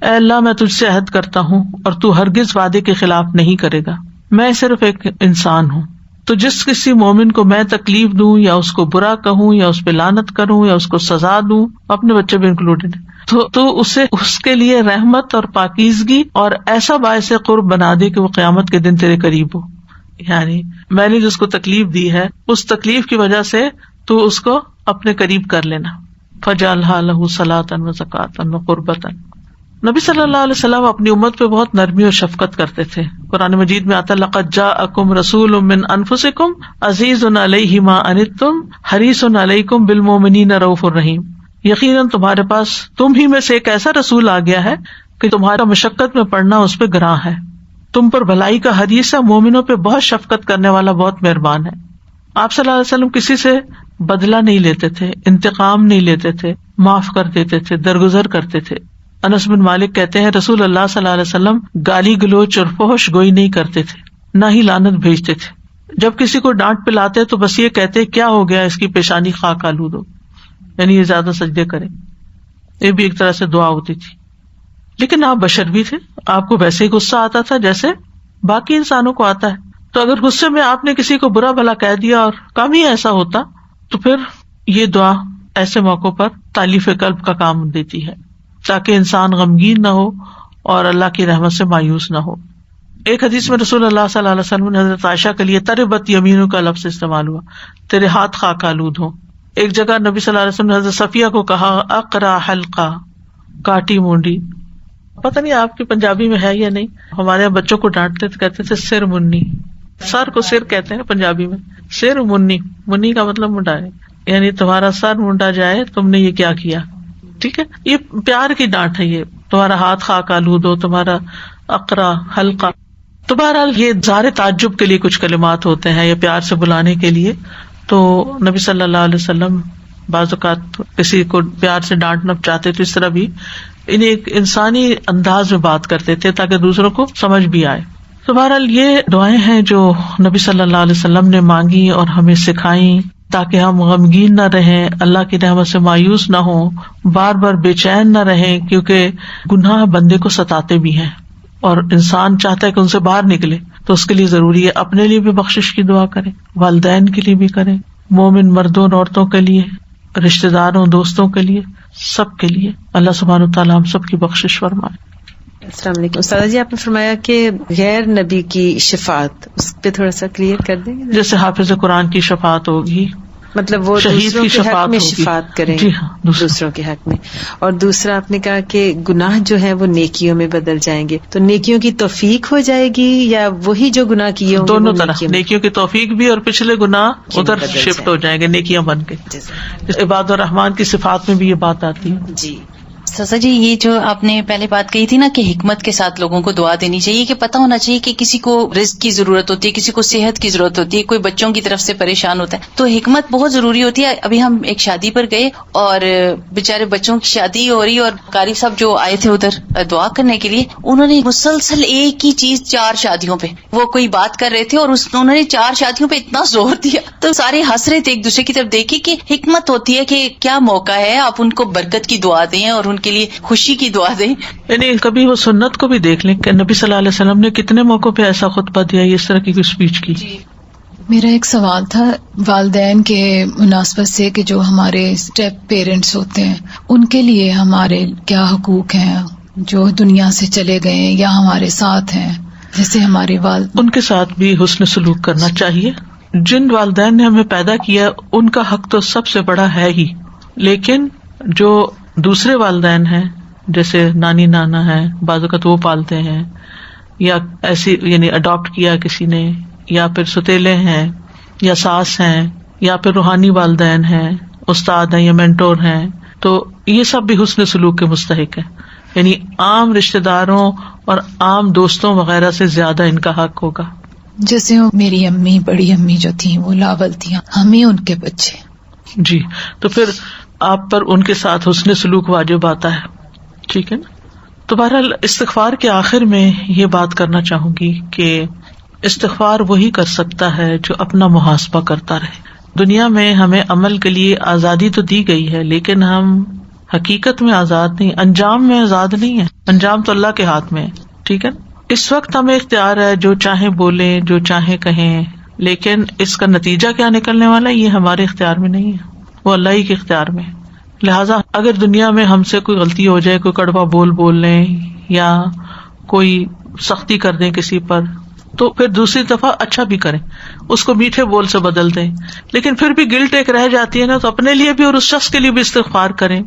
اے اللہ میں تجھ سے عہد کرتا ہوں اور تو ہرگز وعدے کے خلاف نہیں کرے گا، میں صرف ایک انسان ہوں، تو جس کسی مومن کو میں تکلیف دوں یا اس کو برا کہوں یا اس پہ لعنت کروں یا اس کو سزا دوں، اپنے بچے بھی انکلوڈیڈ، تو اسے اس کے لیے رحمت اور پاکیزگی اور ایسا باعث قرب بنا دے کہ وہ قیامت کے دن تیرے قریب ہو، یعنی میں نے جس کو تکلیف دی ہے اس تکلیف کی وجہ سے تو اس کو اپنے قریب کر لینا۔ فجعلها له صلاۃ وزکاۃ وقربۃ۔ نبی صلی اللہ علیہ وسلم اپنی امت پہ بہت نرمی اور شفقت کرتے تھے، قرآن مجید میں آتا لقد جاءکم رسول من انفسکم عزیز علیہ ما عنتم حریص علیکم بالمؤمنین رؤوف الرحیم، یقیناً تمہارے پاس تم ہی میں سے ایک ایسا رسول آ گیا ہے کہ تمہارا مشقت میں پڑنا اس پہ گراں ہے، تم پر بھلائی کا حریص ہے، مومنوں پہ بہت شفقت کرنے والا، بہت مہربان ہے۔ آپ صلی اللہ علیہ وسلم کسی سے بدلہ نہیں لیتے تھے، انتقام نہیں لیتے تھے، معاف کر دیتے تھے، درگزر کرتے تھے۔ انس بن مالک کہتے ہیں رسول اللہ صلی اللہ علیہ وسلم گالی گلوچ اور فحش گوئی نہیں کرتے تھے، نہ ہی لعنت بھیجتے تھے۔ جب کسی کو ڈانٹ پلاتے تو بس یہ کہتے کیا ہو گیا، اس کی پیشانی خاک آلود ہو، یعنی یہ زیادہ سجدے کرے، یہ بھی ایک طرح سے دعا ہوتی تھی۔ لیکن آپ بشر بھی تھے، آپ کو ویسے ہی غصہ آتا تھا جیسے باقی انسانوں کو آتا ہے، تو اگر غصے میں آپ نے کسی کو برا بھلا کہہ دیا اور کم ہی ایسا ہوتا تو پھر یہ دعا ایسے موقعوں پر تالیف قلب کا کام دیتی ہے، تاکہ انسان غمگین نہ ہو اور اللہ کی رحمت سے مایوس نہ ہو۔ ایک حدیث میں رسول اللہ صلی اللہ علیہ وسلم نے حضرت عائشہ کے لیے تربت یمینوں کا لفظ استعمال ہوا، تیرے ہاتھ خاک آلود ہوں۔ ایک جگہ نبی صلی اللہ علیہ وسلم نے حضرت صفیہ کو کہا اقرا حلقہ، کاٹی مونڈی۔ پتہ نہیں آپ کی پنجابی میں ہے یا نہیں، ہمارے یہاں بچوں کو ڈانٹتے تھے، کہتے تھے سر منی، سر کو سر کہتے ہیں پنجابی میں، سر منی، منی کا مطلب منڈا ہے، یعنی تمہارا سر منڈا جائے، تم نے یہ کیا کیا، ٹھیک ہے، یہ پیار کی ڈانٹ ہے، یہ تمہارا ہاتھ خاک آلود ہو، تمہارا اقرا حلقہ۔ تو بہرحال یہ ظاہر تعجب کے لیے کچھ کلمات ہوتے ہیں یا پیار سے بلانے کے لیے. تو نبی صلی اللہ علیہ وسلم بعض اوقات کسی کو پیار سے ڈانٹنا چاہتے تو اس طرح بھی انہیں ایک انسانی انداز میں بات کرتے تھے تاکہ دوسروں کو سمجھ بھی آئے. تو بہرحال یہ دعائیں ہیں جو نبی صلی اللہ علیہ وسلم نے مانگی اور ہمیں سکھائیں تاکہ ہم غمگین نہ رہیں, اللہ کی رحمت سے مایوس نہ ہوں, بار بار بے چین نہ رہیں, کیونکہ گناہ بندے کو ستاتے بھی ہیں اور انسان چاہتا ہے کہ ان سے باہر نکلے. تو اس کے لیے ضروری ہے اپنے لیے بھی بخشش کی دعا کریں, والدین کے لیے بھی کریں, مومن مردوں اور عورتوں کے لیے, رشتہ داروں دوستوں کے لیے, سب کے لیے. اللہ سبحانہ وتعالیٰ ہم سب کی بخشش فرمائے. السلام علیکم. استاد جی آپ نے فرمایا کہ غیر نبی کی شفاعت, اس پہ تھوڑا سا کلیئر کر دیں گے؟ جیسے حافظ قرآن کی شفاعت ہوگی, مطلب وہ شہید دوسروں کی کے حق میں ہوگی. شفاعت کریں. جی ہاں, دوسروں کے حق میں. اور دوسرا آپ نے کہا کہ گناہ جو ہے وہ نیکیوں میں بدل جائیں گے, تو نیکیوں کی توفیق ہو جائے گی یا وہی جو گناہ کیے ہوں گے دونوں طرح, نیکیوں کی توفیق بھی اور پچھلے گناہ ادھر شفٹ ہو جائیں گے نیکیاں بن کے. عباد الرحمان کی صفات میں بھی یہ بات آتی ہے. جی سزا جی, یہ جو آپ نے پہلے بات کہی تھی نا کہ حکمت کے ساتھ لوگوں کو دعا دینی چاہیے, کہ پتہ ہونا چاہیے کہ کسی کو رزق کی ضرورت ہوتی ہے, کسی کو صحت کی ضرورت ہوتی ہے, کوئی بچوں کی طرف سے پریشان ہوتا ہے, تو حکمت بہت ضروری ہوتی ہے. ابھی ہم ایک شادی پر گئے اور بےچارے بچوں کی شادی ہو رہی, اور قاری صاحب جو آئے تھے ادھر دعا کرنے کے لیے, انہوں نے مسلسل ایک ہی چیز 4 شادیوں پہ, وہ کوئی بات کر رہے تھے اور انہوں نے 4 شادیوں پہ اتنا زور دیا, تو سارے ہنس رہے تھے ایک دوسرے کی طرف دیکھ کے کہ حکمت ہوتی ہے کہ کیا موقع ہے, آپ ان کو برکت کی دعا دیں اور ان کے لیے خوشی کی دعا دیں. یعنی کبھی وہ سنت کو بھی دیکھ لیں کہ نبی صلی اللہ علیہ وسلم نے کتنے موقعوں پہ ایسا خطبہ دیا, اس طرح کی کوئی اسپیچ کی. میرا ایک سوال تھا والدین کے مناسبت سے کہ جو ہمارے اسٹیپ پیرنٹس ہوتے ہیں ان کے لیے ہمارے کیا حقوق ہیں جو دنیا سے چلے گئے یا ہمارے ساتھ ہیں, جیسے ہمارے ان کے ساتھ بھی حسن سلوک کرنا چاہیے. جن والدین نے ہمیں پیدا کیا ان کا حق تو سب سے بڑا ہے ہی, لیکن جو دوسرے والدین ہیں جیسے نانی نانا ہے, بعض اوقات وہ پالتے ہیں, یا ایسی یعنی اڈاپٹ کیا کسی نے, یا پھر ستیلے ہیں, یا ساس ہیں, یا پھر روحانی والدین ہیں, استاد ہیں یا مینٹور ہیں, تو یہ سب بھی حسن سلوک کے مستحق ہیں. یعنی عام رشتہ داروں اور عام دوستوں وغیرہ سے زیادہ ان کا حق ہوگا. جیسے میری امی بڑی امی جو تھیں وہ لاول تھیں, ہمیں ان کے بچے. جی, تو پھر آپ پر ان کے ساتھ حسن سلوک واجب آتا ہے. ٹھیک ہے نا. تو بہرحال استغفار کے آخر میں یہ بات کرنا چاہوں گی کہ استغفار وہی کر سکتا ہے جو اپنا محاسبہ کرتا رہے. دنیا میں ہمیں عمل کے لیے آزادی تو دی گئی ہے, لیکن ہم حقیقت میں آزاد نہیں, انجام میں آزاد نہیں ہے. انجام تو اللہ کے ہاتھ میں ہے. ٹھیک ہے نا. اس وقت ہمیں اختیار ہے جو چاہیں بولیں جو چاہیں کہیں, لیکن اس کا نتیجہ کیا نکلنے والا ہے یہ ہمارے اختیار میں نہیں ہے, وہ اللہ ہی کے اختیار میں ہے. لہٰذا اگر دنیا میں ہم سے کوئی غلطی ہو جائے, کوئی کڑوا بول لیں یا کوئی سختی کر دیں کسی پر, تو پھر دوسری دفعہ اچھا بھی کریں, اس کو میٹھے بول سے بدل دیں. لیکن پھر بھی گلٹ ایک رہ جاتی ہے نا, تو اپنے لیے بھی اور اس شخص کے لیے بھی استغفار کریں.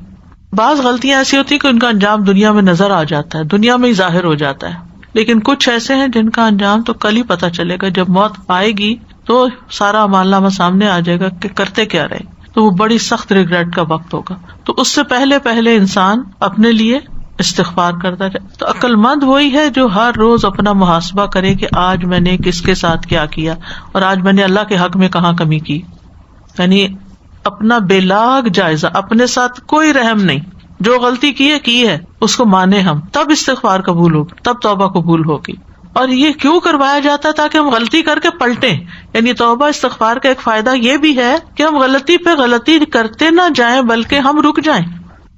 بعض غلطیاں ایسی ہوتی ہیں کہ ان کا انجام دنیا میں نظر آ جاتا ہے, دنیا میں ہی ظاہر ہو جاتا ہے, لیکن کچھ ایسے ہیں جن کا انجام تو کل ہی پتہ چلے گا. جب موت آئے گی تو سارا معاملہ سامنے آ جائے گا کہ کرتے کیا رہے, تو وہ بڑی سخت ریگریٹ کا وقت ہوگا. تو اس سے پہلے انسان اپنے لیے استغفار کرتا رہے. تو عقل مند وہی ہے جو ہر روز اپنا محاسبہ کرے کہ آج میں نے کس کے ساتھ کیا کیا اور آج میں نے اللہ کے حق میں کہاں کمی کی. یعنی اپنا بے لاگ جائزہ, اپنے ساتھ کوئی رحم نہیں. جو غلطی کی ہے اس کو مانے ہم, تب استغفار قبول ہوگی, تب توبہ قبول ہوگی. اور یہ کیوں کروایا جاتا ہے؟ تاکہ ہم غلطی کر کے پلٹیں. یعنی توبہ استغفار کا ایک فائدہ یہ بھی ہے کہ ہم غلطی پہ غلطی کرتے نہ جائیں بلکہ ہم رک جائیں.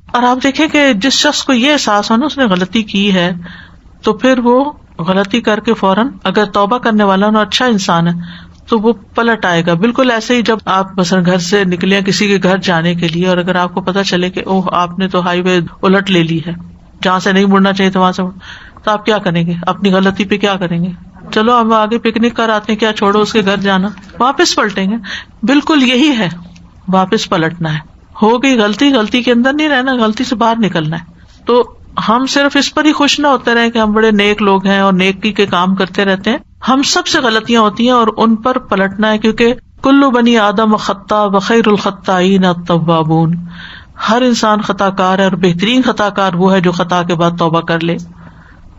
اور آپ دیکھیں کہ جس شخص کو یہ احساس ہو نا اس نے غلطی کی ہے, تو پھر وہ غلطی کر کے فوراً اگر توبہ کرنے والا نا اچھا انسان ہے تو وہ پلٹ آئے گا. بالکل ایسے ہی جب آپ مثلا گھر سے نکلے کسی کے گھر جانے کے لیے, اور اگر آپ کو پتا چلے کہ اوہ آپ نے تو ہائی وے الٹ لے لی ہے, جہاں سے نہیں مڑنا چاہیے تو وہاں سے, تو آپ کیا کریں گے؟ اپنی غلطی پہ کیا کریں گے؟ چلو ہم آگے پکنک کر آتے ہیں, کیا چھوڑو اس کے گھر جانا, واپس پلٹیں گے. بالکل یہی ہے, واپس پلٹنا ہے. ہو گئی غلطی کے اندر نہیں رہنا, غلطی سے باہر نکلنا ہے. تو ہم صرف اس پر ہی خوش نہ ہوتے رہے کہ ہم بڑے نیک لوگ ہیں اور نیکی کے کام کرتے رہتے ہیں. ہم سب سے غلطیاں ہوتی ہیں اور ان پر پلٹنا ہے, کیونکہ کل بنی آدم خطا وخیر الخطائین التوابون. ہر انسان خطا کار ہے اور بہترین خطا کار وہ ہے جو خطا کے بعد توبہ کر لے.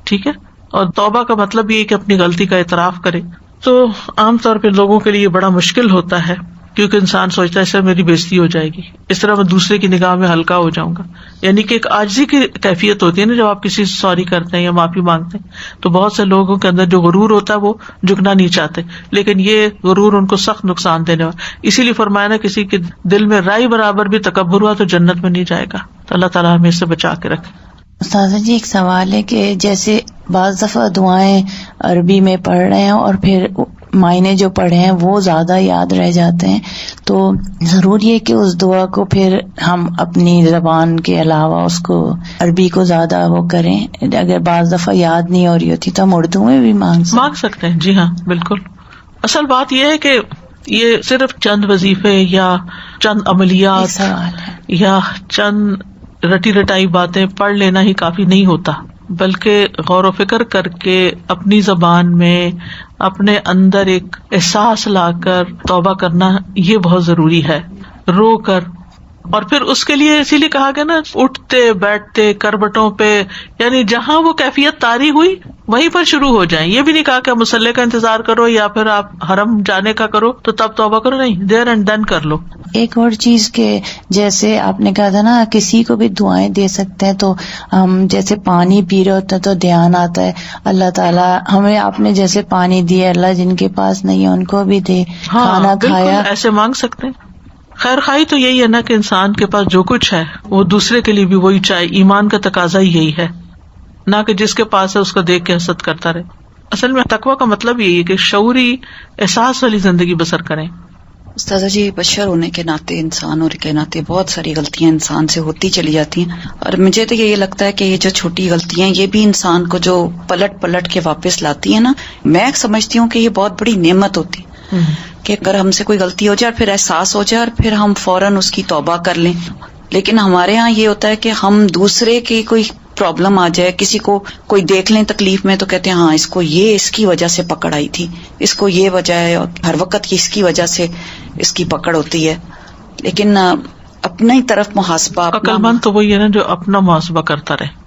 ٹھیک ہے. اور توبہ کا مطلب یہ کہ اپنی غلطی کا اعتراف کرے. تو عام طور پہ لوگوں کے لیے بڑا مشکل ہوتا ہے, کیونکہ انسان سوچتا ہے اس سے میری بےزتی ہو جائے گی, اس طرح میں دوسرے کی نگاہ میں ہلکا ہو جاؤں گا. یعنی کہ ایک عاجزی کی کیفیت ہوتی ہے نا, جب آپ کسی سے سوری کرتے ہیں یا معافی مانگتے ہیں, تو بہت سے لوگوں کے اندر جو غرور ہوتا ہے وہ جھکنا نہیں چاہتے, لیکن یہ غرور ان کو سخت نقصان دینے والا. اسی لیے فرمایا نا, کسی کے دل میں رائی برابر بھی تکبر ہوا تو جنت میں نہیں جائے گا. تو اللہ تعالیٰ ہمیں اس سے بچا کے رکھے. استاذہ جی ایک سوال ہے کہ جیسے بعض دفعہ دعائیں عربی میں پڑھ رہے ہیں اور پھر معنی جو پڑھے ہیں وہ زیادہ یاد رہ جاتے ہیں, تو ضروری ہے کہ اس دعا کو پھر ہم اپنی زبان کے علاوہ اس کو عربی کو زیادہ وہ کریں؟ اگر بعض دفعہ یاد نہیں ہو رہی ہوتی تو ہم اردو میں بھی مانگ سکتے ہیں. جی ہاں بالکل. اصل بات یہ ہے کہ یہ صرف چند وظیفے یا چند عملیات یا چند رٹی رٹائی باتیں پڑھ لینا ہی کافی نہیں ہوتا, بلکہ غور و فکر کر کے اپنی زبان میں اپنے اندر ایک احساس لا کر توبہ کرنا یہ بہت ضروری ہے, رو کر. اور پھر اس کے لیے اسی لیے کہا گیا نا, اٹھتے بیٹھتے کربٹوں پہ, یعنی جہاں وہ کیفیت طاری ہوئی وہیں پر شروع ہو جائیں. یہ بھی نہیں کہا کہ مصلی کا انتظار کرو یا پھر آپ حرم جانے کا کرو تو تب توبہ کرو, نہیں, دیر اینڈ دین کر لو. ایک اور چیز کہ جیسے آپ نے کہا تھا نا کسی کو بھی دعائیں دے سکتے ہیں, تو ہم جیسے پانی پی رہے ہوتے ہیں تو دھیان آتا ہے اللہ تعالیٰ ہمیں آپ نے جیسے پانی دیا, اللہ جن کے پاس نہیں ہے ان کو بھی دے. کھانا کھایا, ایسے مانگ سکتے ہیں. خیر خواہی تو یہی ہے نا کہ انسان کے پاس جو کچھ ہے وہ دوسرے کے لیے بھی وہی چاہے. ایمان کا تقاضا ہی یہی ہے, نہ کہ جس کے پاس ہے اس کو دیکھ کے حسد کرتا رہے. اصل میں تقویٰ کا مطلب یہی ہے کہ شعوری احساس والی زندگی بسر کریں. استاذہ جی بشر ہونے کے ناطے, انسان ہونے کے ناطے بہت ساری غلطیاں انسان سے ہوتی چلی جاتی ہیں, اور مجھے تو یہ لگتا ہے کہ یہ جو چھوٹی غلطیاں یہ بھی انسان کو جو پلٹ کے واپس لاتی ہیں نا, میں سمجھتی ہوں کہ یہ بہت بڑی نعمت ہوتی ہے کہ اگر ہم سے کوئی غلطی ہو جائے اور پھر احساس ہو جائے اور پھر ہم فوراً اس کی توبہ کر لیں. لیکن ہمارے ہاں یہ ہوتا ہے کہ ہم دوسرے کی کوئی پرابلم آ جائے, کسی کو کوئی دیکھ لیں تکلیف میں تو کہتے ہیں ہاں اس کو یہ اس کی وجہ سے پکڑ آئی تھی, اس کو یہ وجہ ہے, اور ہر وقت اس کی وجہ سے اس کی پکڑ ہوتی ہے. لیکن اپنی طرف محاسبہ, عقل مند تو وہی ہے نا جو اپنا محاسبہ کرتا رہے.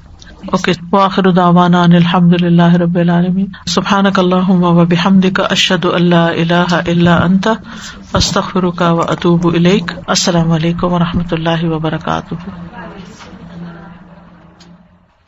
اوکے, وآخر دعوانا ان الحمد للہ رب العالمین. سبحانک اللہم وبحمدک, اشہد ان لا الہ الا انت, استغفرک واتوب الیک. السلام علیکم ورحمۃ اللہ وبرکاتہ.